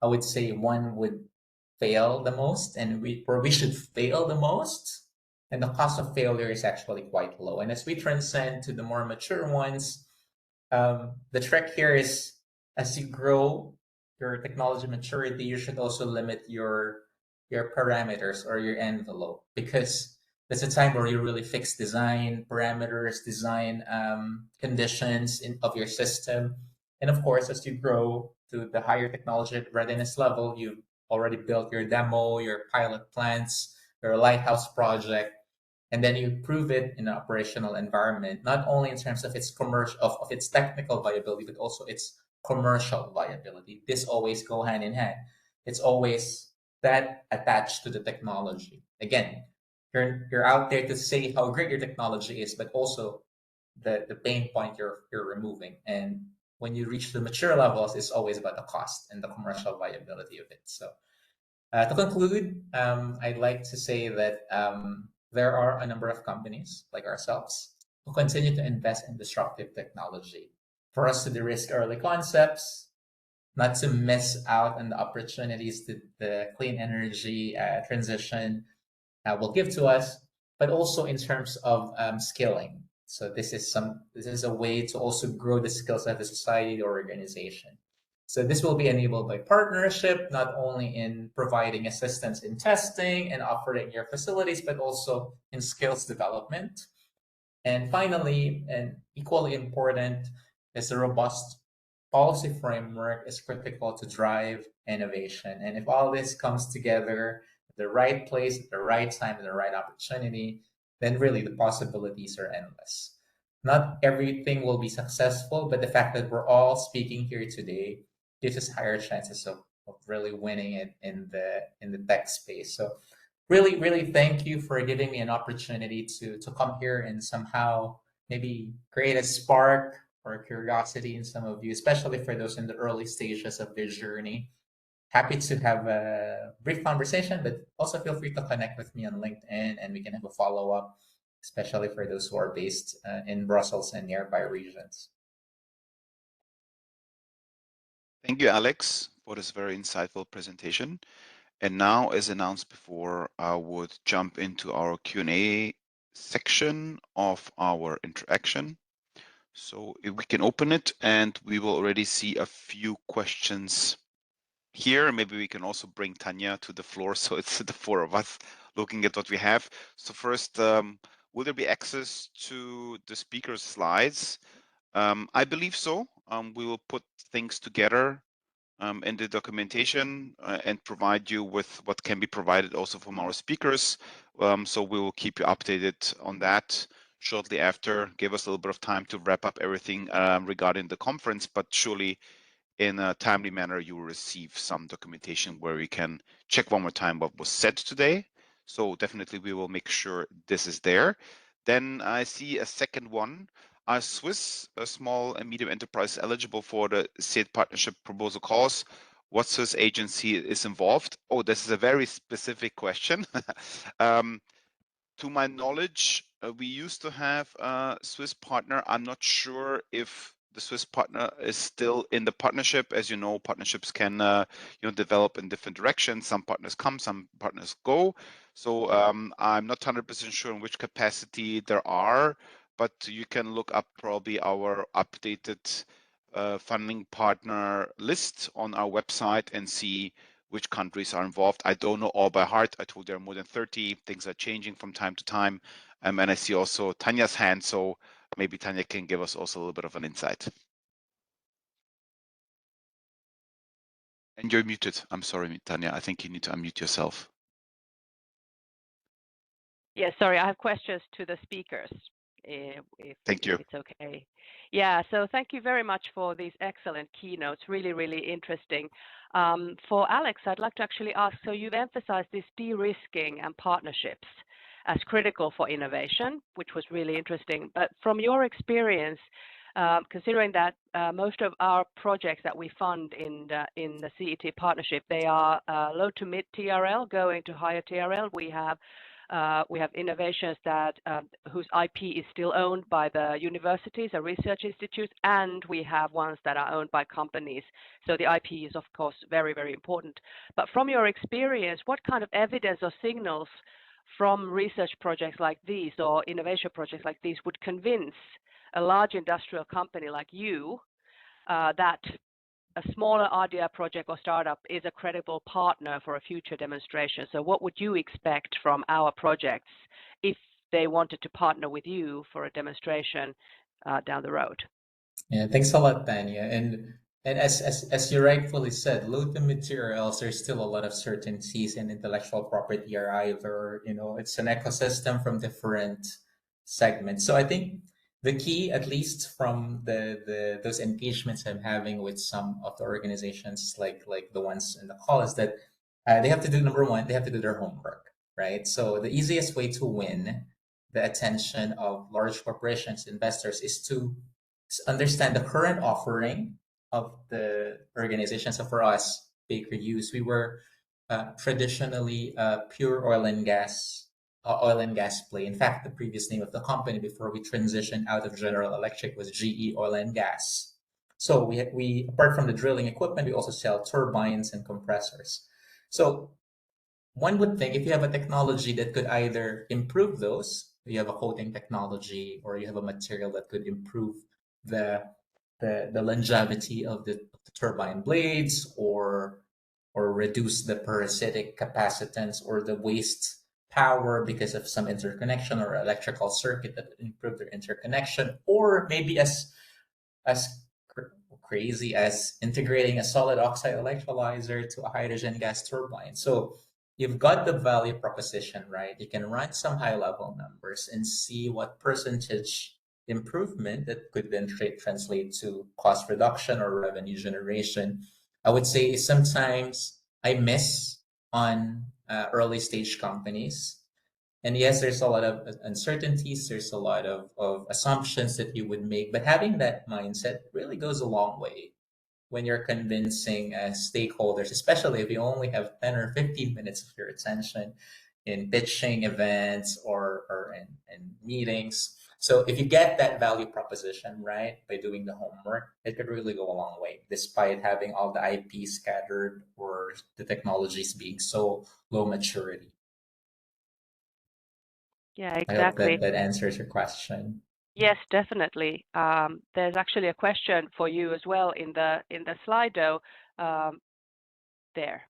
I would say one would fail the most, and where we should fail the most. And the cost of failure is actually quite low. And as we transcend to the more mature ones, the trick here is, as you grow your technology maturity, you should also limit your parameters or your envelope, because there's a time where you really fix design parameters, design conditions of your system. And of course, as you grow to the higher technology readiness level, you've already built your demo, your pilot plants, your lighthouse project, and then you prove it in an operational environment, not only in terms of its commercial of its technical viability, but also its commercial viability. This always go hand in hand. It's always that attached to the technology. Again, you're out there to say how great your technology is, but also the pain point you're removing. And when you reach the mature levels, it's always about the cost and the commercial viability of it. So to conclude, I'd like to say that there are a number of companies like ourselves who continue to invest in disruptive technology. For us to de-risk early concepts, not to miss out on the opportunities that the clean energy transition will give to us, but also in terms of skilling. So this is a way to also grow the skills of the society or organization. So this will be enabled by partnership, not only in providing assistance in testing and operating your facilities, but also in skills development. And finally, and equally important, is a robust policy framework is critical to drive innovation. And if all this comes together at the right place, at the right time, at the right opportunity, then really the possibilities are endless. Not everything will be successful, but the fact that we're all speaking here today gives us higher chances of really winning it in the tech space. So really thank you for giving me an opportunity to come here and somehow maybe create a spark or curiosity in some of you, especially for those in the early stages of their journey. Happy to have a brief conversation, but also feel free to connect with me on LinkedIn and we can have a follow-up, especially for those who are based in Brussels and nearby regions. Thank you, Alex, for this very insightful presentation. And now, as announced before, I would jump into our Q&A section of our interaction. So if we can open it, and we will already see a few questions here. Maybe we can also bring Tanya to the floor, so it's the four of us looking at what we have. So first, will there be access to the speaker's slides? I believe so. We will put things together in the documentation and provide you with what can be provided also from our speakers. So we will keep you updated on that shortly after. Give us a little bit of time to wrap up everything regarding the conference, but surely in a timely manner, you will receive some documentation where we can check one more time what was said today. So definitely we will make sure this is there. Then I see a second one. Are Swiss small and medium enterprise eligible for the CETPartnership proposal calls? What Swiss agency is involved? Oh, this is a very specific question. To my knowledge, we used to have a Swiss partner. I'm not sure if the Swiss partner is still in the partnership. As you know, partnerships can develop in different directions. Some partners come, some partners go. So I'm not 100% sure in which capacity there are, but you can look up probably our updated funding partner list on our website and see which countries are involved. I don't know all by heart. I told there are more than 30. Things are changing from time to time. And I see also Tanya's hand, so maybe Tanya can give us also a little bit of an insight. And you're muted. I'm sorry, Tanya. I think you need to unmute yourself. Yeah, sorry, I have questions to the speakers. Thank you. If it's okay. Yeah, so thank you very much for these excellent keynotes. Really interesting. For Alex, I'd like to actually ask, so you've emphasized this de-risking and partnerships as critical for innovation, which was really interesting. But from your experience, considering that most of our projects that we fund in the CET partnership, they are low to mid TRL going to higher TRL. We have innovations that whose IP is still owned by the universities or research institutes, and we have ones that are owned by companies. So the IP is, of course, very important. But from your experience, what kind of evidence or signals from research projects like these or innovation projects like these would convince a large industrial company like you that a smaller RDR project or startup is a credible partner for a future demonstration? So what would you expect from our projects if they wanted to partner with you for a demonstration down the road? Yeah, thanks a lot, Tanya. And as you rightfully said, low to materials, there's still a lot of certainties, and intellectual property are either, it's an ecosystem from different segments. So I think the key, at least from those engagements I'm having with some of the organizations like the ones in the call, is that they have to do, number one, they have to do their homework, right? So the easiest way to win the attention of large corporations, investors, is to understand the current offering of the organization. So for us, Baker Hughes, we were traditionally pure oil and gas play. In fact, the previous name of the company before we transitioned out of General Electric was GE Oil and Gas. So we apart from the drilling equipment, we also sell turbines and compressors. So one would think if you have a technology that could either improve those, you have a coating technology, or you have a material that could improve the longevity of the turbine blades, or reduce the parasitic capacitance or the waste power because of some interconnection or electrical circuit that improve their interconnection, or maybe as crazy as integrating a solid oxide electrolyzer to a hydrogen gas turbine. So you've got the value proposition, right? You can run some high level numbers and see what percentage improvement that could then translate to cost reduction or revenue generation. I would say sometimes I miss on early stage companies. And yes, there's a lot of uncertainties, there's a lot of assumptions that you would make, but having that mindset really goes a long way when you're convincing stakeholders, especially if you only have 10 or 15 minutes of your attention in pitching events or in meetings. So if you get that value proposition right by doing the homework, it could really go a long way, despite having all the IP scattered or the technologies being so low maturity. Yeah, I hope exactly. that answers your question. Yes, definitely. There's actually a question for you as well in the Slido there.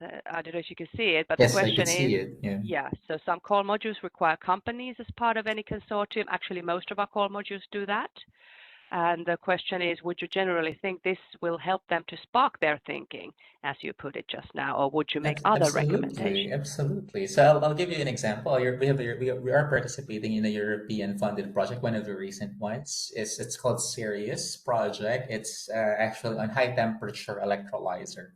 I don't know if you can see it, but Yes, the question I could see is, it. yeah, so some core modules require companies as part of any consortium. Actually, most of our core modules do that. And the question is, would you generally think this will help them to spark their thinking, as you put it just now, or would you make other recommendations? Absolutely. So I'll give you an example. We are participating in a European funded project. One of the recent ones it's called Sirius project. It's actually on high temperature electrolyzer.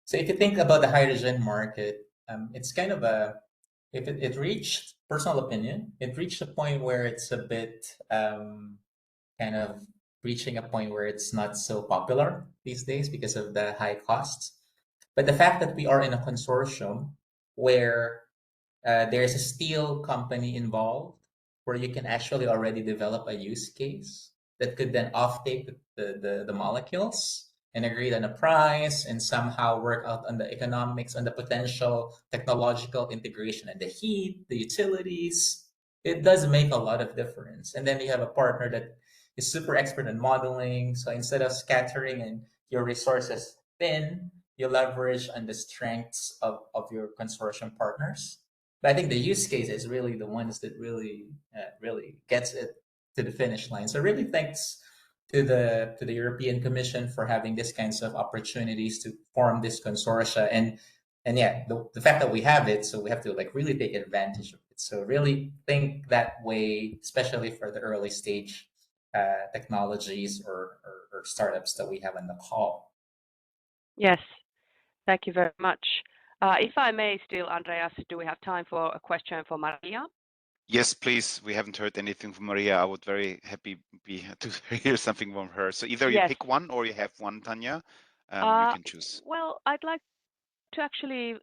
So if you think about the hydrogen market, it's kind of if it reached, personal opinion, it reached a point where it's a bit kind of reaching a point where it's not so popular these days because of the high costs. But the fact that we are in a consortium where there's a steel company involved, where you can actually already develop a use case that could then offtake the molecules and agreed on a price and somehow work out on the economics, on the potential technological integration and the heat, the utilities, it does make a lot of difference. And then you have a partner that is super expert in modeling. So instead of scattering and your resources thin, you leverage on the strengths of your consortium partners. But I think the use case is really the ones that really gets it to the finish line. So really thanks to the European Commission for having these kinds of opportunities to form this consortia. And yeah, the fact that we have it, so we have to like really take advantage of it. So really think that way, especially for the early stage technologies or startups that we have on the call. Yes, thank you very much. If I may still, Andreas, do we have time for a question for Maria? Yes, please. We haven't heard anything from Maria. I would very happy be to hear something from her. So either you pick one or you have one, Tanya. You can choose. Well, I'd like to actually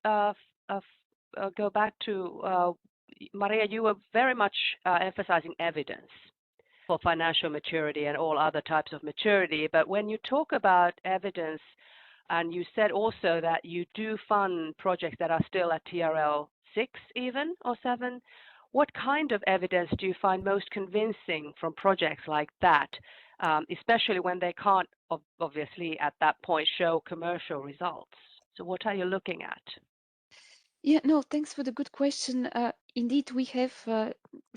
go back to Maria. You were very much emphasizing evidence for financial maturity and all other types of maturity. But when you talk about evidence, and you said also that you do fund projects that are still at TRL 6 even or 7, what kind of evidence do you find most convincing from projects like that, especially when they can't obviously at that point show commercial results? So what are you looking at? Yeah, no, thanks for the good question. Indeed, we have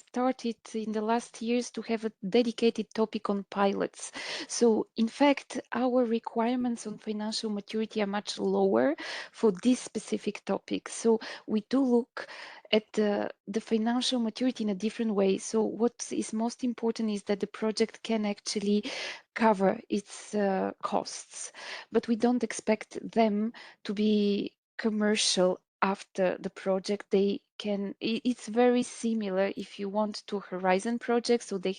started in the last years to have a dedicated topic on pilots. So in fact, our requirements on financial maturity are much lower for this specific topic. So we do look at the financial maturity in a different way. So what is most important is that the project can actually cover its costs, but we don't expect them to be commercial after the project. They can, it's very similar if you want to Horizon projects. So they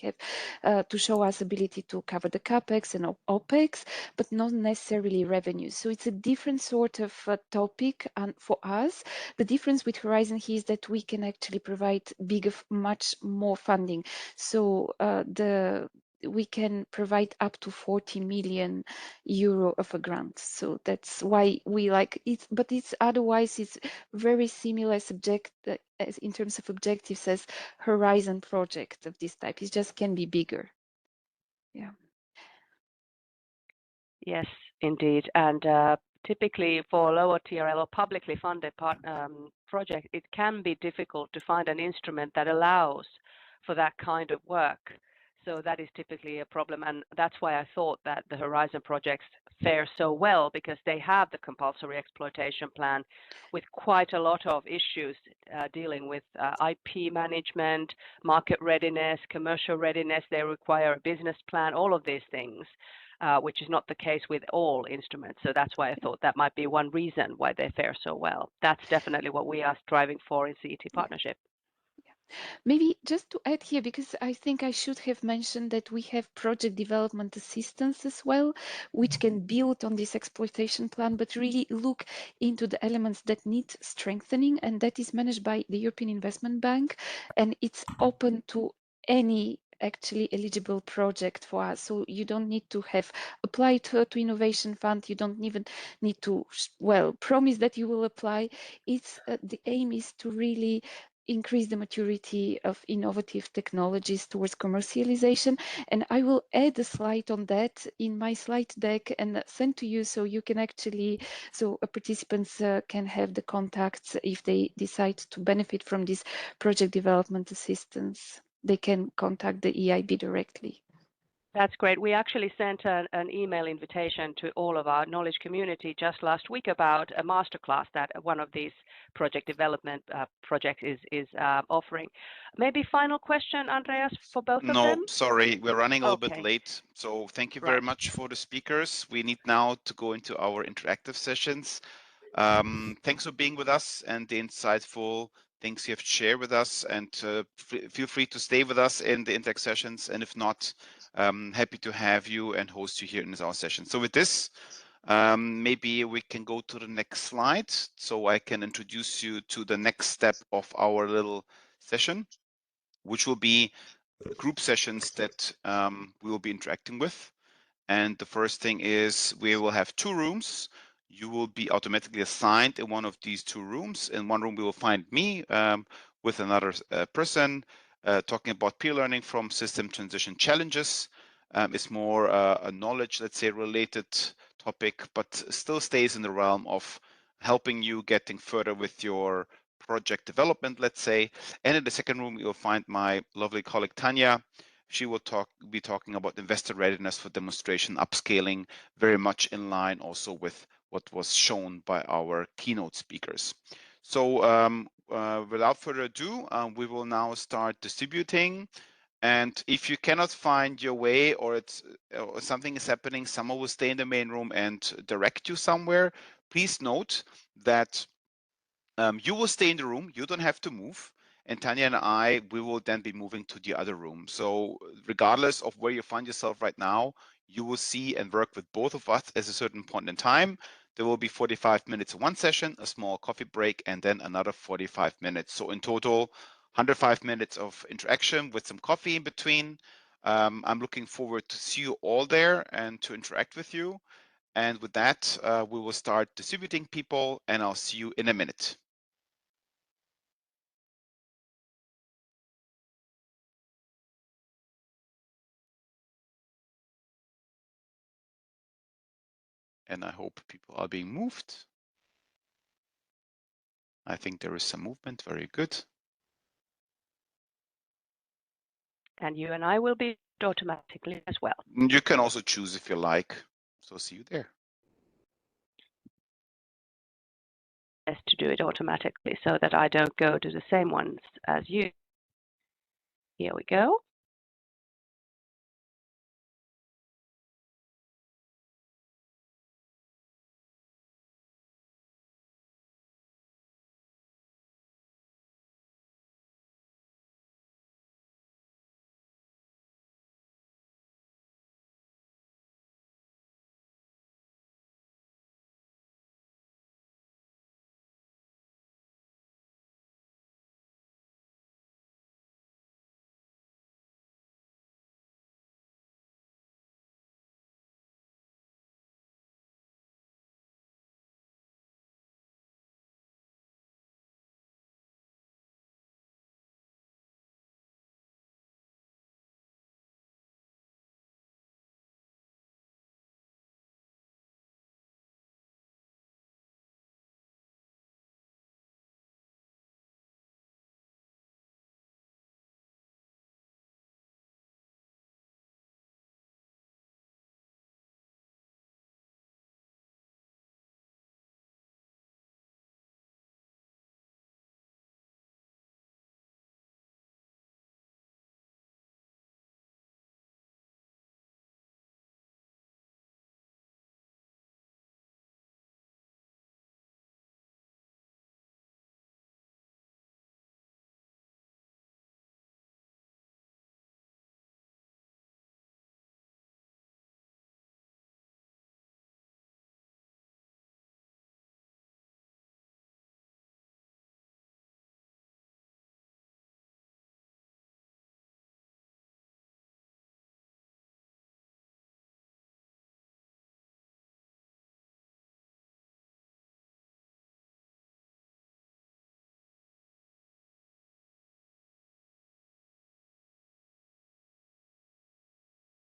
have to show us ability to cover the CapEx and OpEx, but not necessarily revenue. So it's a different sort of topic. And for us, the difference with Horizon here is that we can actually provide much more funding. So we can provide up to 40 million euro of a grant. So that's why we like it, but it's otherwise it's very similar subject as in terms of objectives as Horizon project of this type. It just can be bigger. Yeah. Yes, indeed. And typically for lower TRL or publicly funded project, it can be difficult to find an instrument that allows for that kind of work. So that is typically a problem. And that's why I thought that the Horizon projects fare so well, because they have the compulsory exploitation plan with quite a lot of issues dealing with IP management, market readiness, commercial readiness. They require a business plan, all of these things. Which is not the case with all instruments. So that's why I thought that might be one reason why they fare so well. That's definitely what we are striving for in CET Partnership. Maybe just to add here, because I think I should have mentioned that we have project development assistance as well, which can build on this exploitation plan, but really look into the elements that need strengthening, and that is managed by the European Investment Bank, and it's open to any actually eligible project for us. So you don't need to have applied to Innovation Fund. You don't even need to, well, promise that you will apply. It's the aim is to really increase the maturity of innovative technologies towards commercialization. And I will add a slide on that in my slide deck and send to you, so you can actually, so participants can have the contacts if they decide to benefit from this project development assistance. They can contact the EIB directly. That's great. We actually sent an email invitation to all of our knowledge community just last week about a masterclass that one of these project development projects is offering. Maybe final question, Andreas, for both of them? No, sorry, we're running a little bit Okay. late. So thank you very Right. much for the speakers. We need now to go into our interactive sessions. Thanks for being with us and the insightful things you have shared with us, and feel free to stay with us in the interact sessions. And if not, happy to have you and host you here in our session. So with this, maybe we can go to the next slide so I can introduce you to the next step of our little session, which will be group sessions that we will be interacting with. And the first thing is we will have 2 rooms. You will be automatically assigned in one of these 2 rooms. In one room, we will find me with another person talking about peer learning from system transition challenges. It's more a knowledge, let's say, related topic, but still stays in the realm of helping you getting further with your project development, let's say. And in the second room, you'll find my lovely colleague, Tanya. She will be talking about investor readiness for demonstration upscaling, very much in line also with what was shown by our keynote speakers. So without further ado, we will now start distributing. And if you cannot find your way, or something is happening, someone will stay in the main room and direct you somewhere. Please note that you will stay in the room. You don't have to move. And Tanya and I, we will then be moving to the other room. So regardless of where you find yourself right now, you will see and work with both of us at a certain point in time. There will be 45 minutes in one session, a small coffee break, and then another 45 minutes. So in total, 105 minutes of interaction with some coffee in between. I'm looking forward to see you all there and to interact with you. And with that, we will start distributing people, and I'll see you in a minute. And I hope people are being moved. I think there is some movement. Very good. And you and I will be automatically as well. You can also choose if you like. So see you there. Best to do it automatically so that I don't go to the same ones as you. Here we go.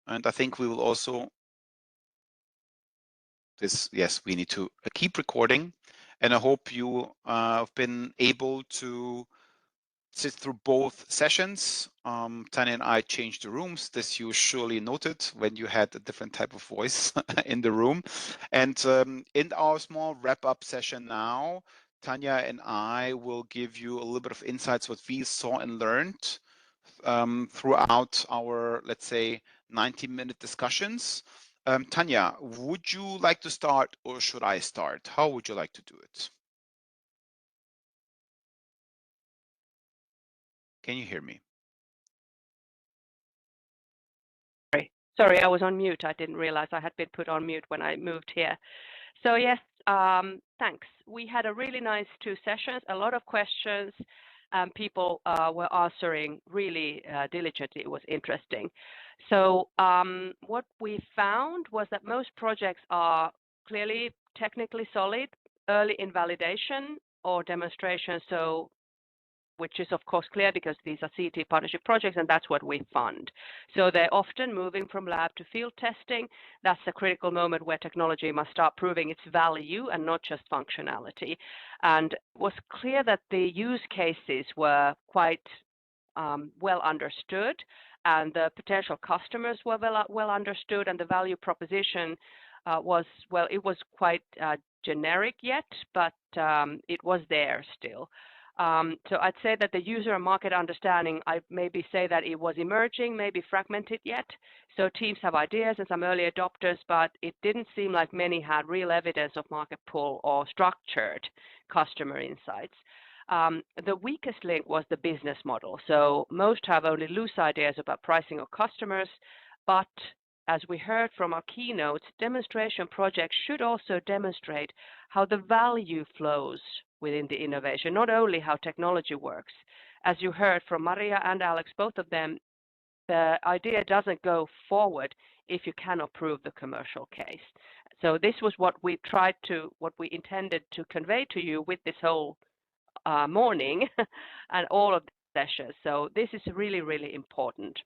And I think we will also, yes, we need to keep recording. And I hope you have been able to sit through both sessions. Tanya and I changed the rooms. This you surely noted when you had a different type of voice in the room. And in our small wrap-up session now, Tanya and I will give you a little bit of insights what we saw and learned throughout our, let's say, 90-minute discussions. Tanya, would you like to start or should I start? How would you like to do it? Can you hear me? Sorry, I was on mute. I didn't realize I had been put on mute when I moved here. So yes, thanks. We had a really nice 2 sessions, a lot of questions, and people were answering really diligently. It was interesting. So what we found was that most projects are clearly technically solid, early in validation or demonstration. So which is of course clear because these are CET partnership projects and that's what we fund. So they're often moving from lab to field testing. That's a critical moment where technology must start proving its value and not just functionality. And it was clear that the use cases were quite well understood and the potential customers were well understood and the value proposition was, well, it was quite generic yet, but it was there still. So I'd say that the user and market understanding, I maybe say that it was emerging, maybe fragmented yet. So teams have ideas and some early adopters, but it didn't seem like many had real evidence of market pull or structured customer insights. The weakest link was the business model. So most have only loose ideas about pricing of customers, but as we heard from our keynotes, demonstration projects should also demonstrate how the value flows within the innovation, not only how technology works. As you heard from Maria and Alex, both of them, the idea doesn't go forward if you cannot prove the commercial case. So this was what we intended to convey to you with this whole morning and all of the sessions. So this is really, really important.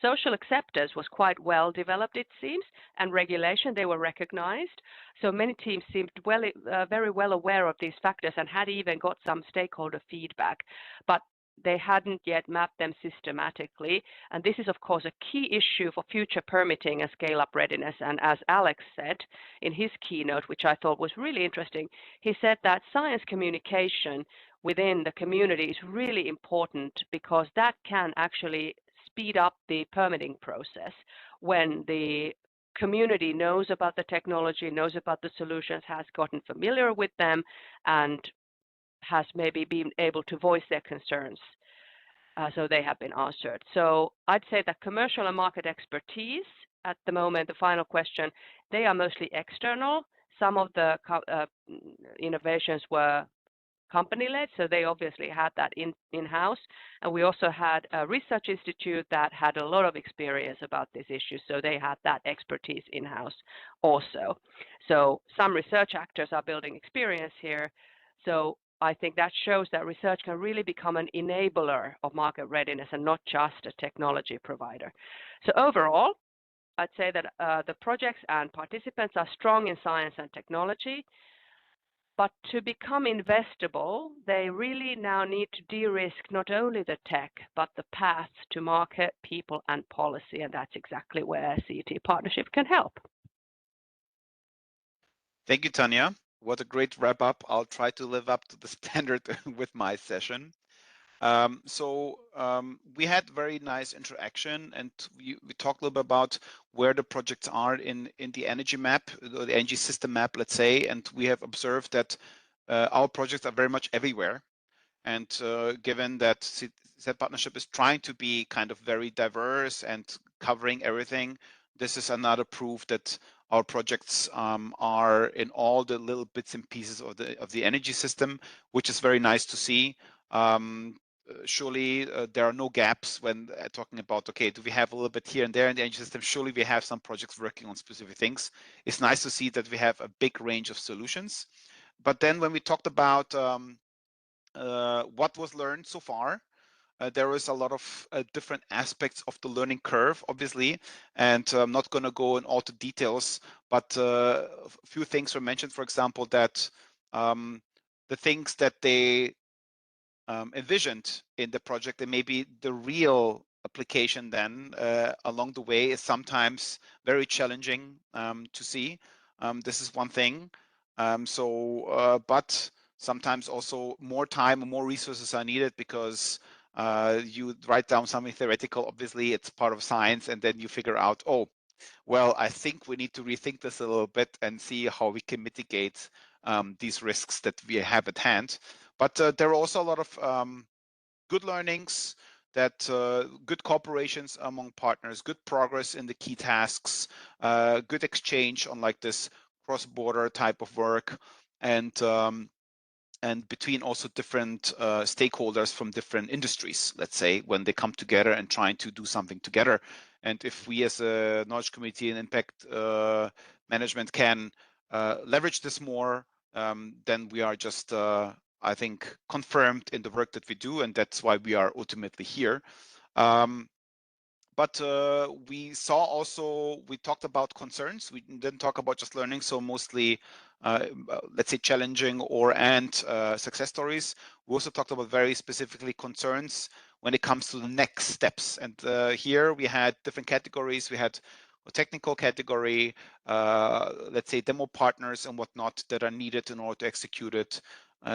Social acceptance was quite well developed, it seems, and regulation, they were recognized. So many teams seemed very well aware of these factors and had even got some stakeholder feedback, but they hadn't yet mapped them systematically. And this is, of course, a key issue for future permitting and scale-up readiness. And as Alex said in his keynote, which I thought was really interesting, he said that science communication within the community is really important because that can actually speed up the permitting process when the community knows about the technology, knows about the solutions, has gotten familiar with them, and has maybe been able to voice their concerns. So they have been answered. So I'd say that commercial and market expertise at the moment, the final question, they are mostly external. Some of the innovations were company-led, so they obviously had that in-house. And we also had a research institute that had a lot of experience about this issue, so they had that expertise in-house also. So some research actors are building experience here. So I think that shows that research can really become an enabler of market readiness and not just a technology provider. So overall, I'd say that the projects and participants are strong in science and technology. But to become investable, they really now need to de-risk not only the tech, but the path to market, people, and policy. And that's exactly where CET Partnership can help. Thank you, Tanya. What a great wrap up. I'll try to live up to the standard with my session. We had very nice interaction, and we talked a little bit about where the projects are in the energy map, the energy system map, let's say, and we have observed that our projects are very much everywhere. And given that CETPartnership is trying to be kind of very diverse and covering everything, this is another proof that our projects are in all the little bits and pieces of the energy system, which is very nice to see. Surely there are no gaps when talking about, okay, do we have a little bit here and there in the energy system? Surely we have some projects working on specific things. It's nice to see that we have a big range of solutions. But then when we talked about what was learned so far, there is a lot of different aspects of the learning curve, obviously, and I'm not going to go in all the details, but a few things were mentioned, for example, that the things that they envisioned in the project and maybe the real application then along the way is sometimes very challenging to see. This is one thing. But sometimes also more time and more resources are needed because you write down something theoretical, obviously it's part of science, and then you figure out, oh, well, I think we need to rethink this a little bit and see how we can mitigate these risks that we have at hand. But there are also a lot of good learnings, that good cooperations among partners, good progress in the key tasks, good exchange on like this cross-border type of work, and between also different stakeholders from different industries, let's say, when they come together and trying to do something together. And if we as a knowledge community and impact management can leverage this more, then we are just, I think, confirmed in the work that we do, and that's why we are ultimately here. But we saw also, we talked about concerns. We didn't talk about just learning, so mostly, let's say, challenging and success stories. We also talked about very specifically concerns when it comes to the next steps. And here we had different categories. We had a technical category, let's say demo partners and whatnot that are needed in order to execute it,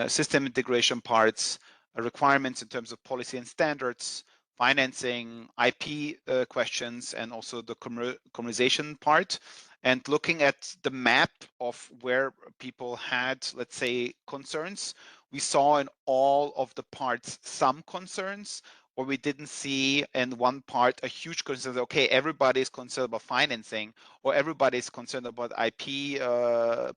system integration parts, requirements in terms of policy and standards, financing, IP questions, and also the commercialization part. And looking at the map of where people had, let's say, concerns, we saw in all of the parts some concerns, or we didn't see in one part a huge concern. Okay, everybody is concerned about financing, or everybody is concerned about IP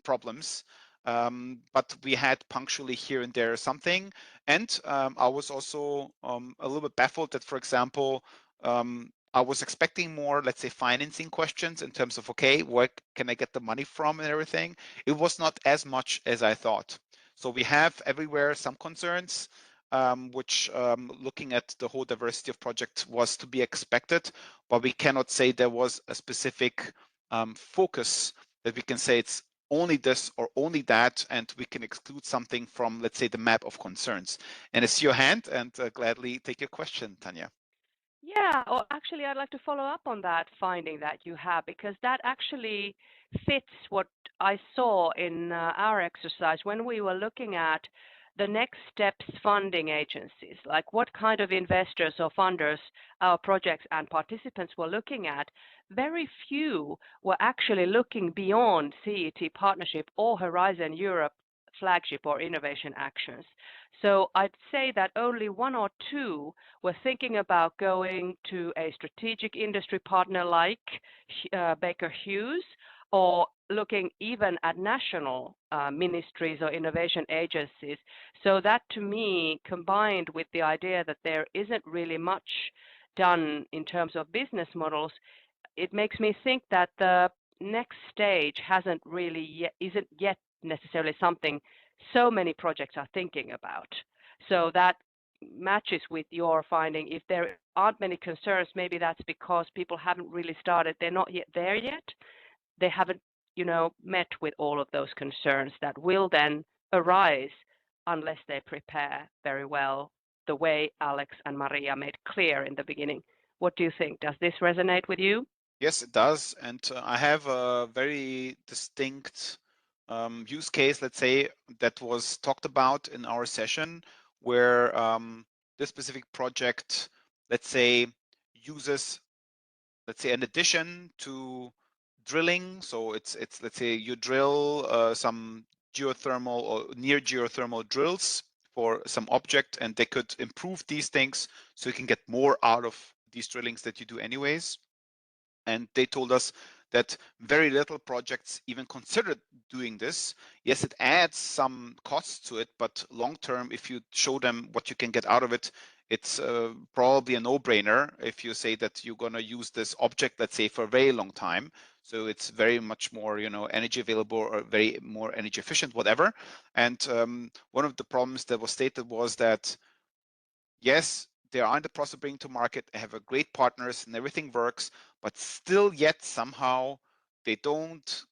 problems. But we had punctually here and there something. And I was also a little bit baffled that, for example, I was expecting more, let's say, financing questions in terms of, okay, where can I get the money from and everything. It was not as much as I thought. So we have everywhere some concerns, which looking at the whole diversity of project was to be expected, but we cannot say there was a specific focus that we can say it's only this or only that, and we can exclude something from, let's say, the map of concerns. And I see your hand, and gladly take your question, Tanya. Yeah, or actually, I'd like to follow up on that finding that you have, because that actually fits what I saw in our exercise when we were looking at the next steps funding agencies, like what kind of investors or funders our projects and participants were looking at. Very few were actually looking beyond CET Partnership or Horizon Europe flagship or innovation actions. So I'd say that only one or two were thinking about going to a strategic industry partner like Baker Hughes, or looking even at national ministries or innovation agencies. So that, to me, combined with the idea that there isn't really much done in terms of business models, it makes me think that the next stage isn't yet necessarily something so many projects are thinking about. So that matches with your finding. If there aren't many concerns, maybe that's because people haven't really started. They're not yet there yet. They haven't, met with all of those concerns that will then arise unless they prepare very well, the way Alex and Maria made clear in the beginning. What do you think? Does this resonate with you? Yes, it does. And I have a very distinct use case, let's say, that was talked about in our session, where this specific project, let's say, uses, let's say, an addition to drilling. So it's let's say you drill some geothermal or near geothermal drills for some object, and they could improve these things so you can get more out of these drillings that you do anyways. And they told us that very little projects even considered doing this. Yes, it adds some costs to it, but long term, if you show them what you can get out of it, it's probably a no-brainer if you say that you're going to use this object, let's say, for a very long time. So it's very much more, energy available or very more energy efficient, whatever. And one of the problems that was stated was that, yes, they are in the process of bringing to market, they have a great partners and everything works, but still yet somehow they don't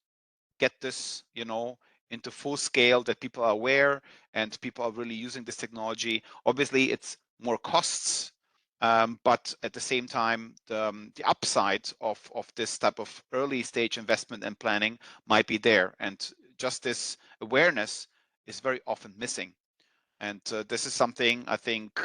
get this, you know, into full scale that people are aware and people are really using this technology. Obviously, it's more costs, but at the same time, the upside of this type of early stage investment and planning might be there. And just this awareness is very often missing. And this is something I think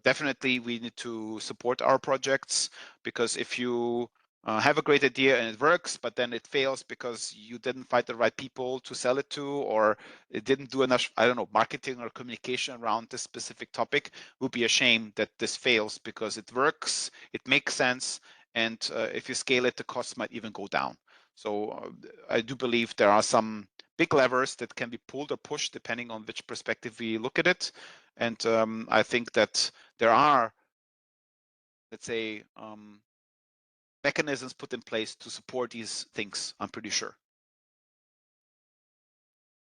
definitely we need to support our projects, because if you have a great idea and it works, but then it fails because you didn't find the right people to sell it to, or it didn't do enough, I don't know, marketing or communication around this specific topic, it would be a shame that this fails, because it works, it makes sense, and if you scale it, the costs might even go down. So I do believe there are some big levers that can be pulled or pushed depending on which perspective we look at it. And I think that there are, let's say, mechanisms put in place to support these things, I'm pretty sure.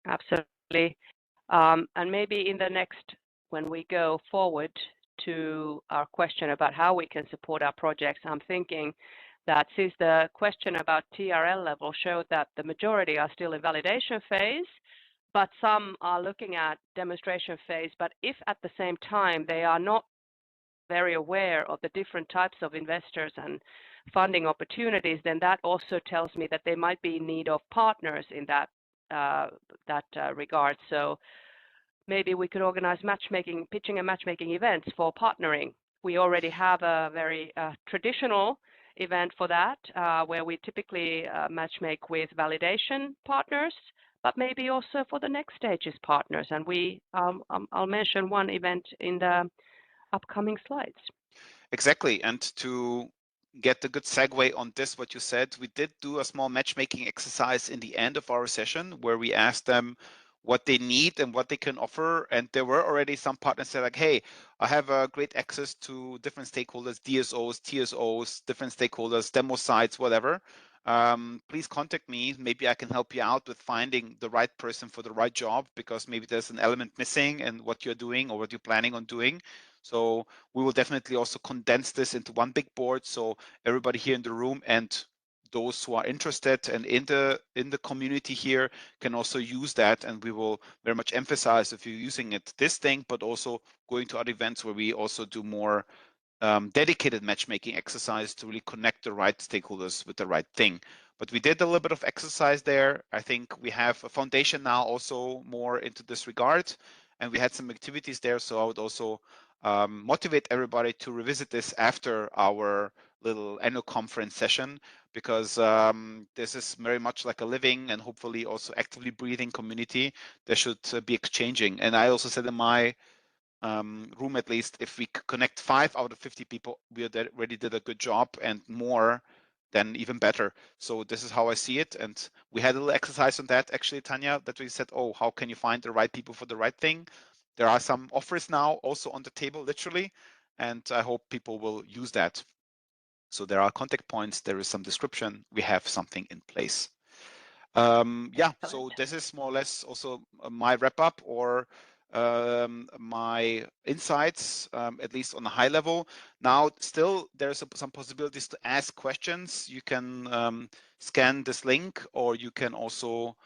Absolutely. And maybe in the next, when we go forward to our question about how we can support our projects, I'm thinking that since the question about TRL level showed that the majority are still in validation phase, but some are looking at demonstration phase, but if at the same time they are not very aware of the different types of investors and funding opportunities, then that also tells me that they might be in need of partners in that regard. So maybe we could organize matchmaking, pitching and matchmaking events for partnering. We already have a very traditional event for that, where we typically matchmake with validation partners, but maybe also for the next stages partners. And I'll mention one event in the upcoming slides. Exactly. And to get a good segue on this, what you said, we did do a small matchmaking exercise in the end of our session where we asked them what they need and what they can offer. And there were already some partners that said like, hey, I have a great access to different stakeholders, DSOs, TSOs, different stakeholders, demo sites, whatever. Please contact me. Maybe I can help you out with finding the right person for the right job, because maybe there's an element missing in what you're doing or what you're planning on doing. So we will definitely also condense this into one big board, so everybody here in the room and those who are interested and in the community here can also use that. And we will very much emphasize if you're using it, this thing, but also going to other events where we also do more dedicated matchmaking exercise to really connect the right stakeholders with the right thing. But we did a little bit of exercise there. I think we have a foundation now also more into this regard, and we had some activities there. So I would also motivate everybody to revisit this after our little annual conference session, because this is very much like a living and hopefully also actively breathing community that should be exchanging. And I also said in my room, at least, if we connect 5 out of 50 people, we already did a good job, and more, then even better. So this is how I see it. And we had a little exercise on that, actually, Tanya, that we said, oh, how can you find the right people for the right thing? There are some offers now also on the table, literally, and I hope people will use that. So there are contact points, there is some description, we have something in place. Yeah, so this is more or less also my wrap up, or my insights, at least on a high level. Now, still, there's some possibilities to ask questions. You can scan this link, or you can also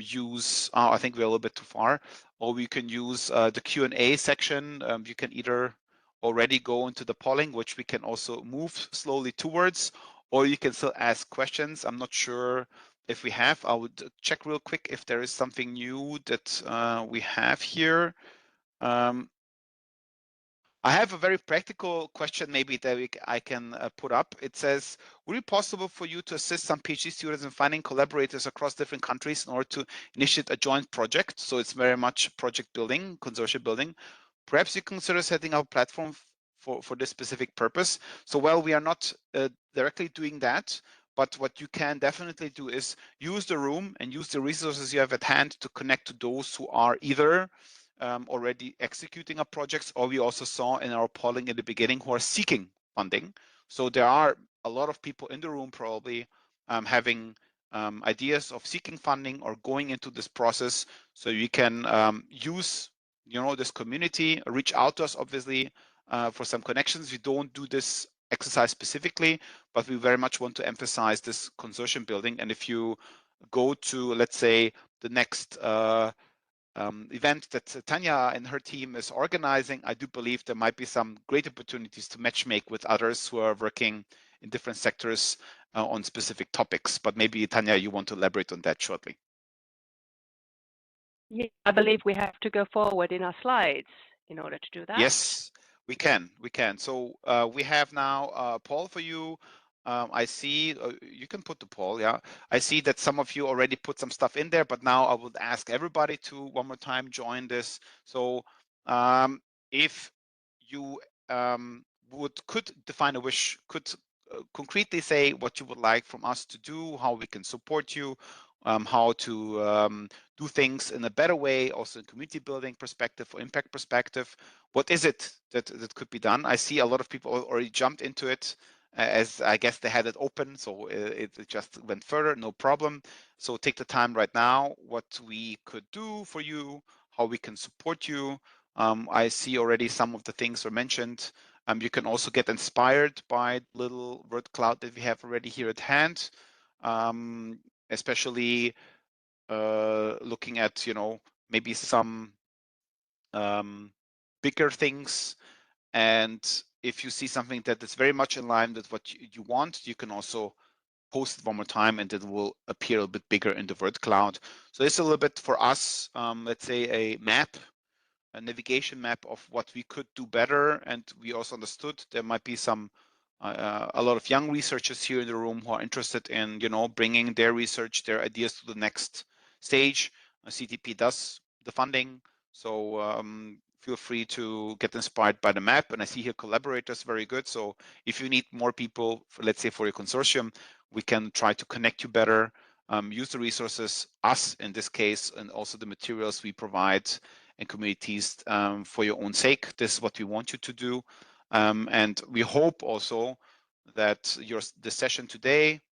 use, I think we're a little bit too far, or we can use the Q&A section. You can either already go into the polling, which we can also move slowly towards, or you can still ask questions. I'm not sure if we have. I would check real quick if there is something new that we have here. I have a very practical question maybe that I can put up. It says, would it be possible for you to assist some PhD students in finding collaborators across different countries in order to initiate a joint project? So it's very much project building, consortium building. Perhaps you consider setting up a platform for this specific purpose. So while we are not directly doing that, but what you can definitely do is use the room and use the resources you have at hand to connect to those who are either already executing a project, or we also saw in our polling in the beginning, who are seeking funding. So there are a lot of people in the room probably having ideas of seeking funding or going into this process. So you can use, this community, reach out to us, obviously, for some connections. We don't do this exercise specifically, but we very much want to emphasize this consortium building. And if you go to, let's say, the next event that Tanya and her team is organizing, I do believe there might be some great opportunities to matchmake with others who are working in different sectors on specific topics. But maybe, Tanya, you want to elaborate on that shortly. Yeah, I believe we have to go forward in our slides in order to do that. Yes, we can. We can. So we have now a poll for you. I see you can put the poll. Yeah, I see that some of you already put some stuff in there, but now I would ask everybody to one more time join this. So if you could define a wish, could concretely say what you would like from us to do, how we can support you, how to do things in a better way, also in community building perspective or impact perspective. What is it that could be done? I see a lot of people already jumped into it, as I guess they had it open, so it just went further, no problem. So take the time right now, what we could do for you, how we can support you. I see already some of the things were mentioned. You can also get inspired by the little word cloud that we have already here at hand, especially looking at, maybe some bigger things. And if you see something that is very much in line with what you want, you can also post it one more time and it will appear a bit bigger in the word cloud. So it's a little bit for us, let's say a map, a navigation map of what we could do better. And we also understood there might be some a lot of young researchers here in the room who are interested in, bringing their research, their ideas to the next stage. CTP does the funding, so feel free to get inspired by the map. And I see here collaborators, very good. So if you need more people, let's say for your consortium, we can try to connect you better, use the resources, us in this case, and also the materials we provide and communities for your own sake. This is what we want you to do. And we hope also that the session today,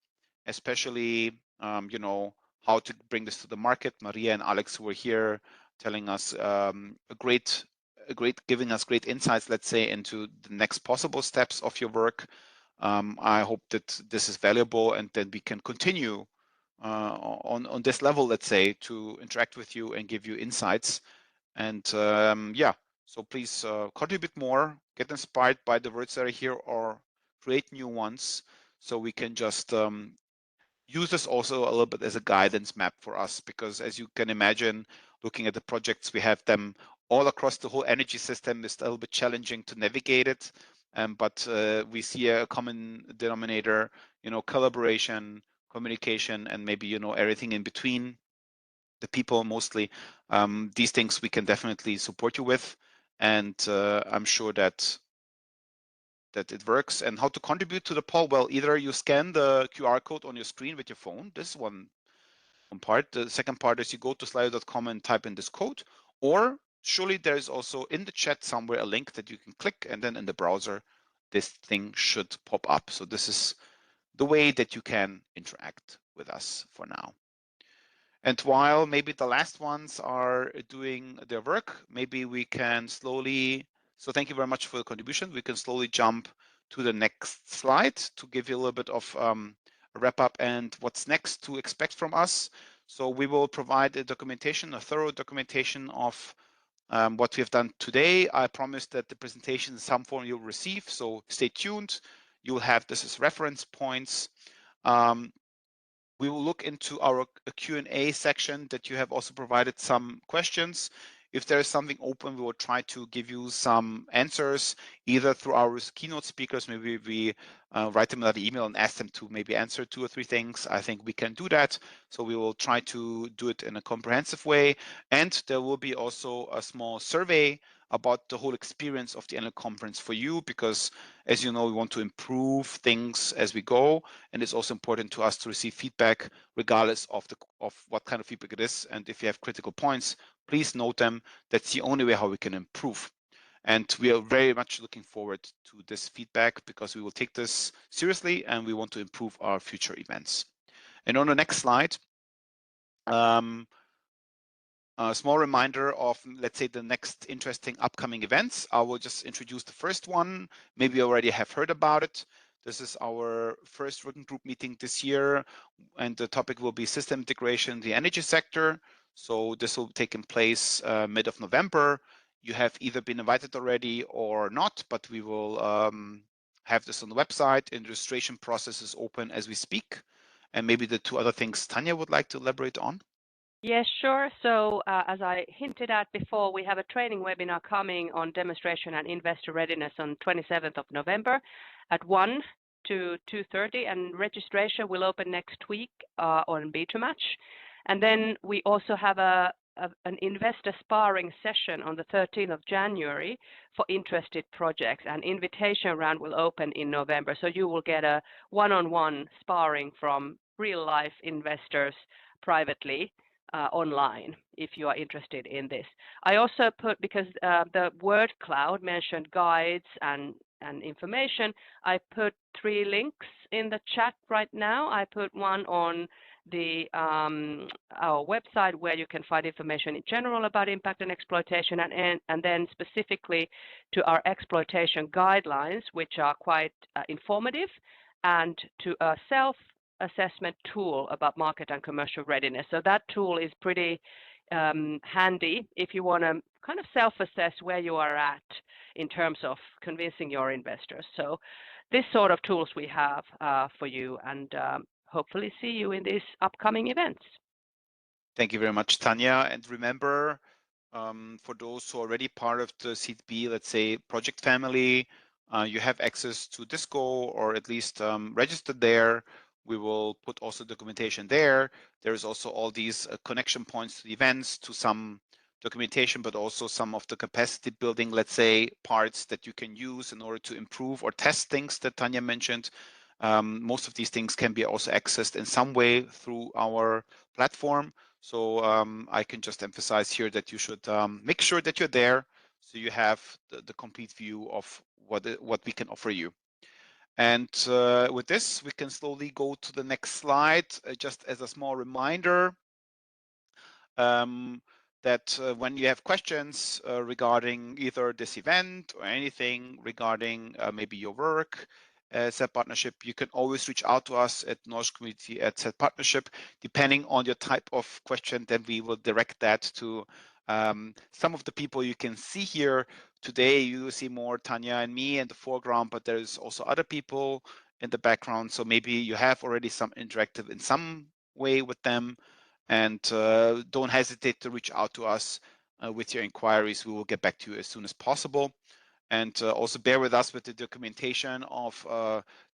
especially, how to bring this to the market. Maria and Alex, who were here telling us giving us great insights, let's say, into the next possible steps of your work. I hope that this is valuable and that we can continue on this level, let's say, to interact with you and give you insights. And yeah, so please contribute more, get inspired by the words that are here, or create new ones, so we can just use this also a little bit as a guidance map for us, because as you can imagine, looking at the projects, we have them all across the whole energy system. It's a little bit challenging to navigate it, but we see a common denominator, collaboration, communication, and maybe, everything in between. The people mostly, these things we can definitely support you with, and I'm sure that it works. And how to contribute to the poll? Well, either you scan the QR code on your screen with your phone. This is one part. The second part is you go to slido.com and type in this code, or surely there is also in the chat somewhere a link that you can click, and then in the browser this thing should pop up. So this is the way that you can interact with us for now. And while maybe the last ones are doing their work, maybe we can slowly, so thank you very much for the contribution. We can slowly jump to the next slide to give you a little bit of a wrap up and what's next to expect from us. So we will provide a documentation, a thorough documentation of what we have done today. I promise that the presentation in some form you'll receive, so stay tuned. You'll have this as reference points. We will look into our Q&A section that you have also provided some questions. If there is something open, we will try to give you some answers, either through our keynote speakers. Maybe we write them another email and ask them to maybe answer 2 or 3 things. I think we can do that. So we will try to do it in a comprehensive way. And there will be also a small survey about the whole experience of the annual conference for you, because as you know, we want to improve things as we go. And it's also important to us to receive feedback regardless of what kind of feedback it is. And if you have critical points, please note them. That's the only way how we can improve. And we are very much looking forward to this feedback, because we will take this seriously and we want to improve our future events. And on the next slide, A small reminder of, let's say, the next interesting upcoming events. I will just introduce the first one. Maybe you already have heard about it. This is our first working group meeting this year, and the topic will be system integration in the energy sector. So this will take place mid of November. You have either been invited already or not, but we will have this on the website, and the registration process is open as we speak. And maybe the two other things Tanya would like to elaborate on. Yes, sure. So as I hinted at before, we have a training webinar coming on demonstration and investor readiness on 27th of November at 1 to 2:30, and registration will open next week on B2Match. And then we also have an investor sparring session on the 13th of January for interested projects, and invitation round will open in November. So you will get a one-on-one sparring from real life investors privately online if you are interested in this. I also put, because the word cloud mentioned guides and information, I put 3 links in the chat right now. I put one on the our website where you can find information in general about impact and exploitation, and then specifically to our exploitation guidelines, which are quite informative, and to a self-assessment tool about market and commercial readiness. So that tool is pretty handy if you want to kind of self-assess where you are at in terms of convincing your investors. So this sort of tools we have for you, and hopefully see you in these upcoming events. Thank you very much, Tanya. And remember, for those who are already part of the CETP, let's say, project family, you have access to Disco, or at least registered there. We will put also documentation there. There's also all these connection points to the events, to some documentation, but also some of the capacity building, let's say, parts that you can use in order to improve or test things that Tanya mentioned. Most of these things can be also accessed in some way through our platform. So I can just emphasize here that you should make sure that you're there, so you have the complete view of what we can offer you. And with this, we can slowly go to the next slide, just as a small reminder that when you have questions regarding either this event or anything regarding maybe your work as CETPartnership, you can always reach out to us at knowledge_community@CETPartnership. Depending on your type of question, then we will direct that to some of the people you can see here. Today, you see more Tanya and me in the foreground, but there's also other people in the background. So maybe you have already some interactive in some way with them. And don't hesitate to reach out to us with your inquiries. We will get back to you as soon as possible. And also bear with us with the documentation of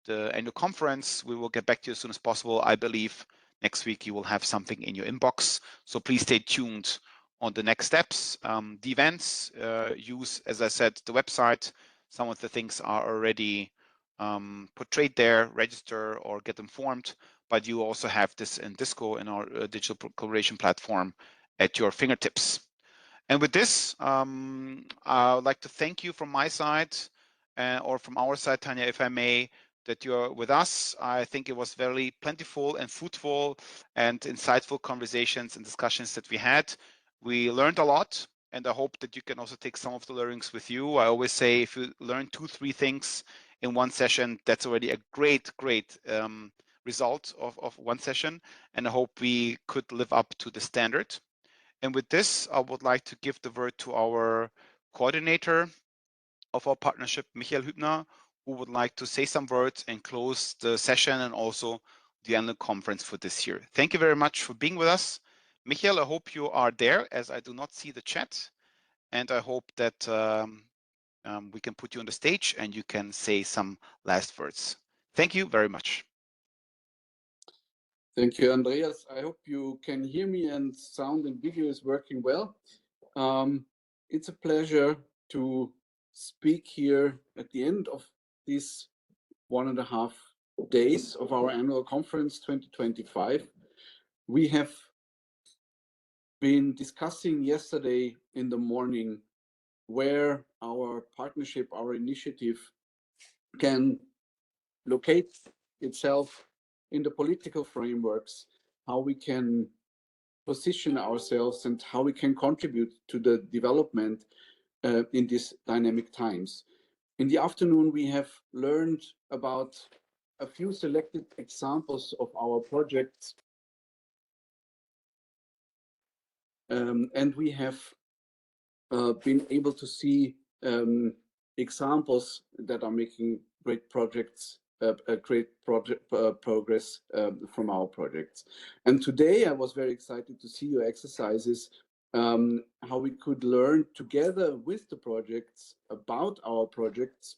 the annual conference. We will get back to you as soon as possible. I believe next week you will have something in your inbox. So please stay tuned on the next steps. The events, use, as I said, the website. Some of the things are already portrayed there. Register or get informed. But you also have this in Disco, in our digital collaboration platform, at your fingertips. And with this, I would like to thank you from my side, or from our side, Tanya, if I may, that you're with us. I think it was very plentiful and fruitful and insightful conversations and discussions that we had. We learned a lot, and I hope that you can also take some of the learnings with you. I always say, if you learn 2-3 things in one session, that's already a great result of one session, and I hope we could live up to the standard. And with this, I would like to give the word to our coordinator of our partnership, Michael Hübner, who would like to say some words and close the session and also the annual conference for this year. Thank you very much for being with us. Michael, I hope you are there, as I do not see the chat, and I hope that we can put you on the stage and you can say some last words. Thank you very much. Thank you, Andreas. I hope you can hear me and sound and video is working well. It's a pleasure to speak here at the end of these 1.5 days of our annual conference 2025. We have been discussing yesterday in the morning where our partnership, our initiative can locate itself in the political frameworks, how we can position ourselves and how we can contribute to the development in these dynamic times. In the afternoon, we have learned about a few selected examples of our projects, and we have been able to see examples that are making great projects, progress from our projects. And today I was very excited to see your exercises, how we could learn together with the projects about our projects,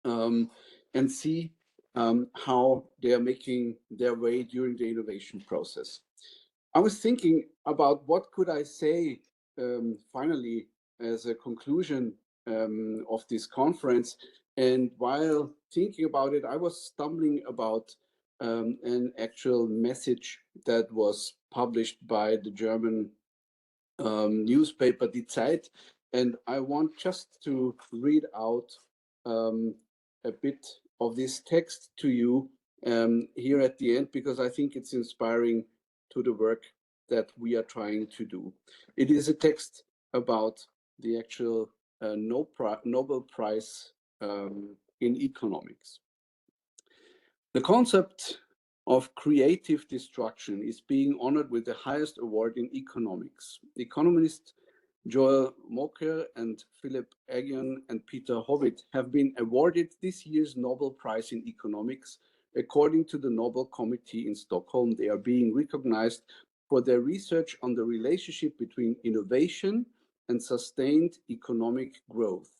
and see how they are making their way during the innovation process. I was thinking about what could I say finally as a conclusion of this conference. And while thinking about it, I was stumbling about an actual message that was published by the German newspaper Die Zeit. And I want just to read out a bit of this text to you here at the end, because I think it's inspiring to the work that we are trying to do. It is a text about the actual Nobel Prize in economics. The concept of creative destruction is being honored with the highest award in economics. Economists Joel Mokyr and Philip Aghion and Peter Howitt have been awarded this year's Nobel Prize in Economics. According to the Nobel Committee in Stockholm, they are being recognized for their research on the relationship between innovation and sustained economic growth.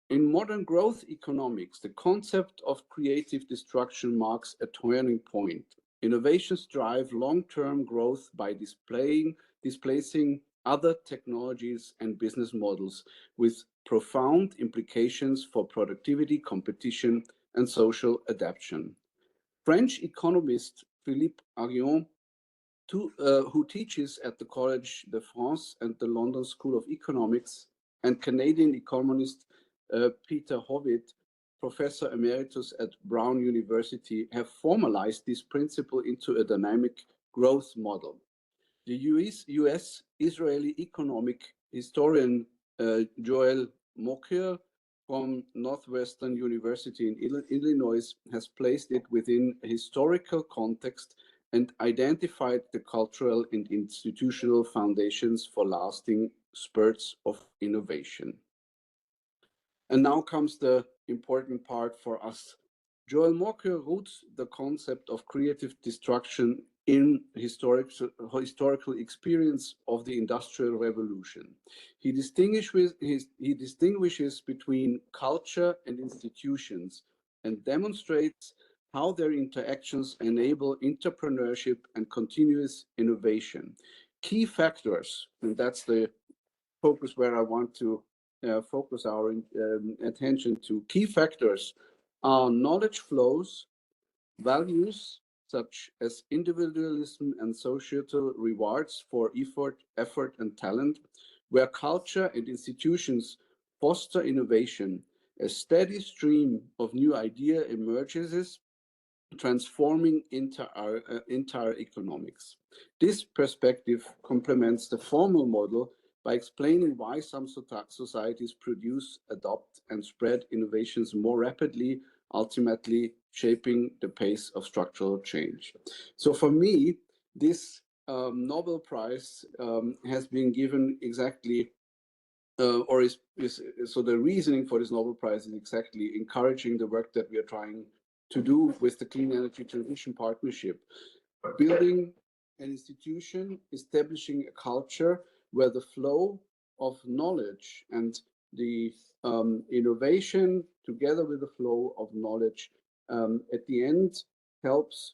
In modern growth economics, the concept of creative destruction marks a turning point. Innovations drive long-term growth by displacing other technologies and business models with profound implications for productivity, competition, and social adaptation. French economist Philippe Aghion, who teaches at the Collège de France and the London School of Economics, and Canadian economist Peter Howitt, Professor Emeritus at Brown University, have formalized this principle into a dynamic growth model. The US-Israeli economic historian Joel Mokyr from Northwestern University in Illinois has placed it within a historical context and identified the cultural and institutional foundations for lasting spurts of innovation. And now comes the important part for us. Joel Mokyr roots the concept of creative destruction in historical experience of the Industrial Revolution. He distinguishes between culture and institutions and demonstrates how their interactions enable entrepreneurship and continuous innovation. Key factors, and that's the focus where I want to focus our attention to. Key factors are knowledge flows, values such as individualism and societal rewards for effort and talent, where culture and institutions foster innovation. A steady stream of new idea emerges, transforming entire economics. This perspective complements the formal model by explaining why some societies produce, adopt, and spread innovations more rapidly, ultimately shaping the pace of structural change. So for me, this Nobel Prize has been given exactly, so the reasoning for this Nobel Prize is exactly encouraging the work that we are trying to do with the Clean Energy Transition Partnership, building an institution, establishing a culture where the flow of knowledge and the innovation together with the flow of knowledge at the end helps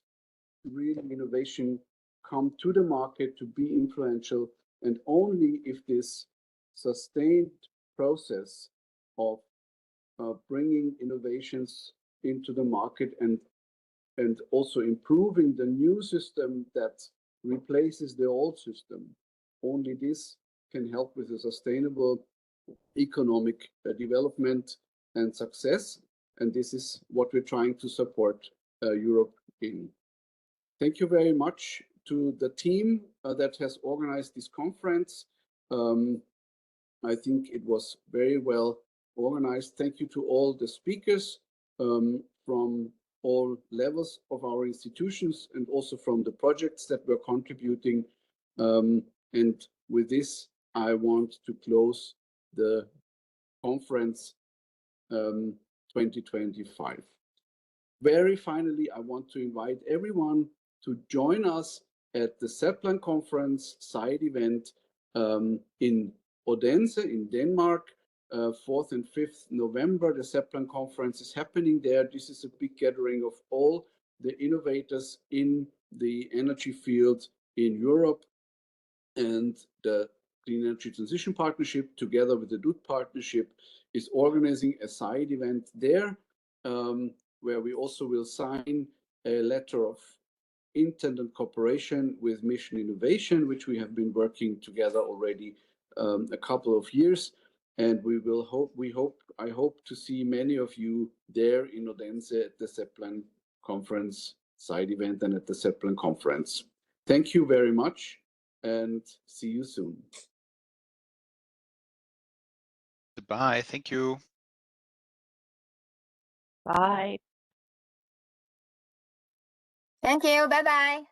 really innovation come to the market to be influential. And only if this sustained process of bringing innovations into the market and also improving the new system that replaces the old system, only this can help with a sustainable economic development and success. And this is what we're trying to support Europe in. Thank you very much to the team that has organized this conference. I think it was very well organized. Thank you to all the speakers from all levels of our institutions and also from the projects that were contributing. And with this, I want to close the conference 2025. Very finally, I want to invite everyone to join us at the CETPlan conference side event in Odense in Denmark, 4th and 5th November. The CETPlan conference is happening there. This is a big gathering of all the innovators in the energy field in Europe, and the Clean Energy Transition Partnership, together with the CETPartnership, is organizing a side event there, where we also will sign a letter of intent and cooperation with Mission Innovation, which we have been working together already a couple of years. And I hope to see many of you there in Odense at the CETPlan conference side event and at the CETPlan conference. Thank you very much, and see you soon. Goodbye. Thank you. Bye. Thank you. Bye bye.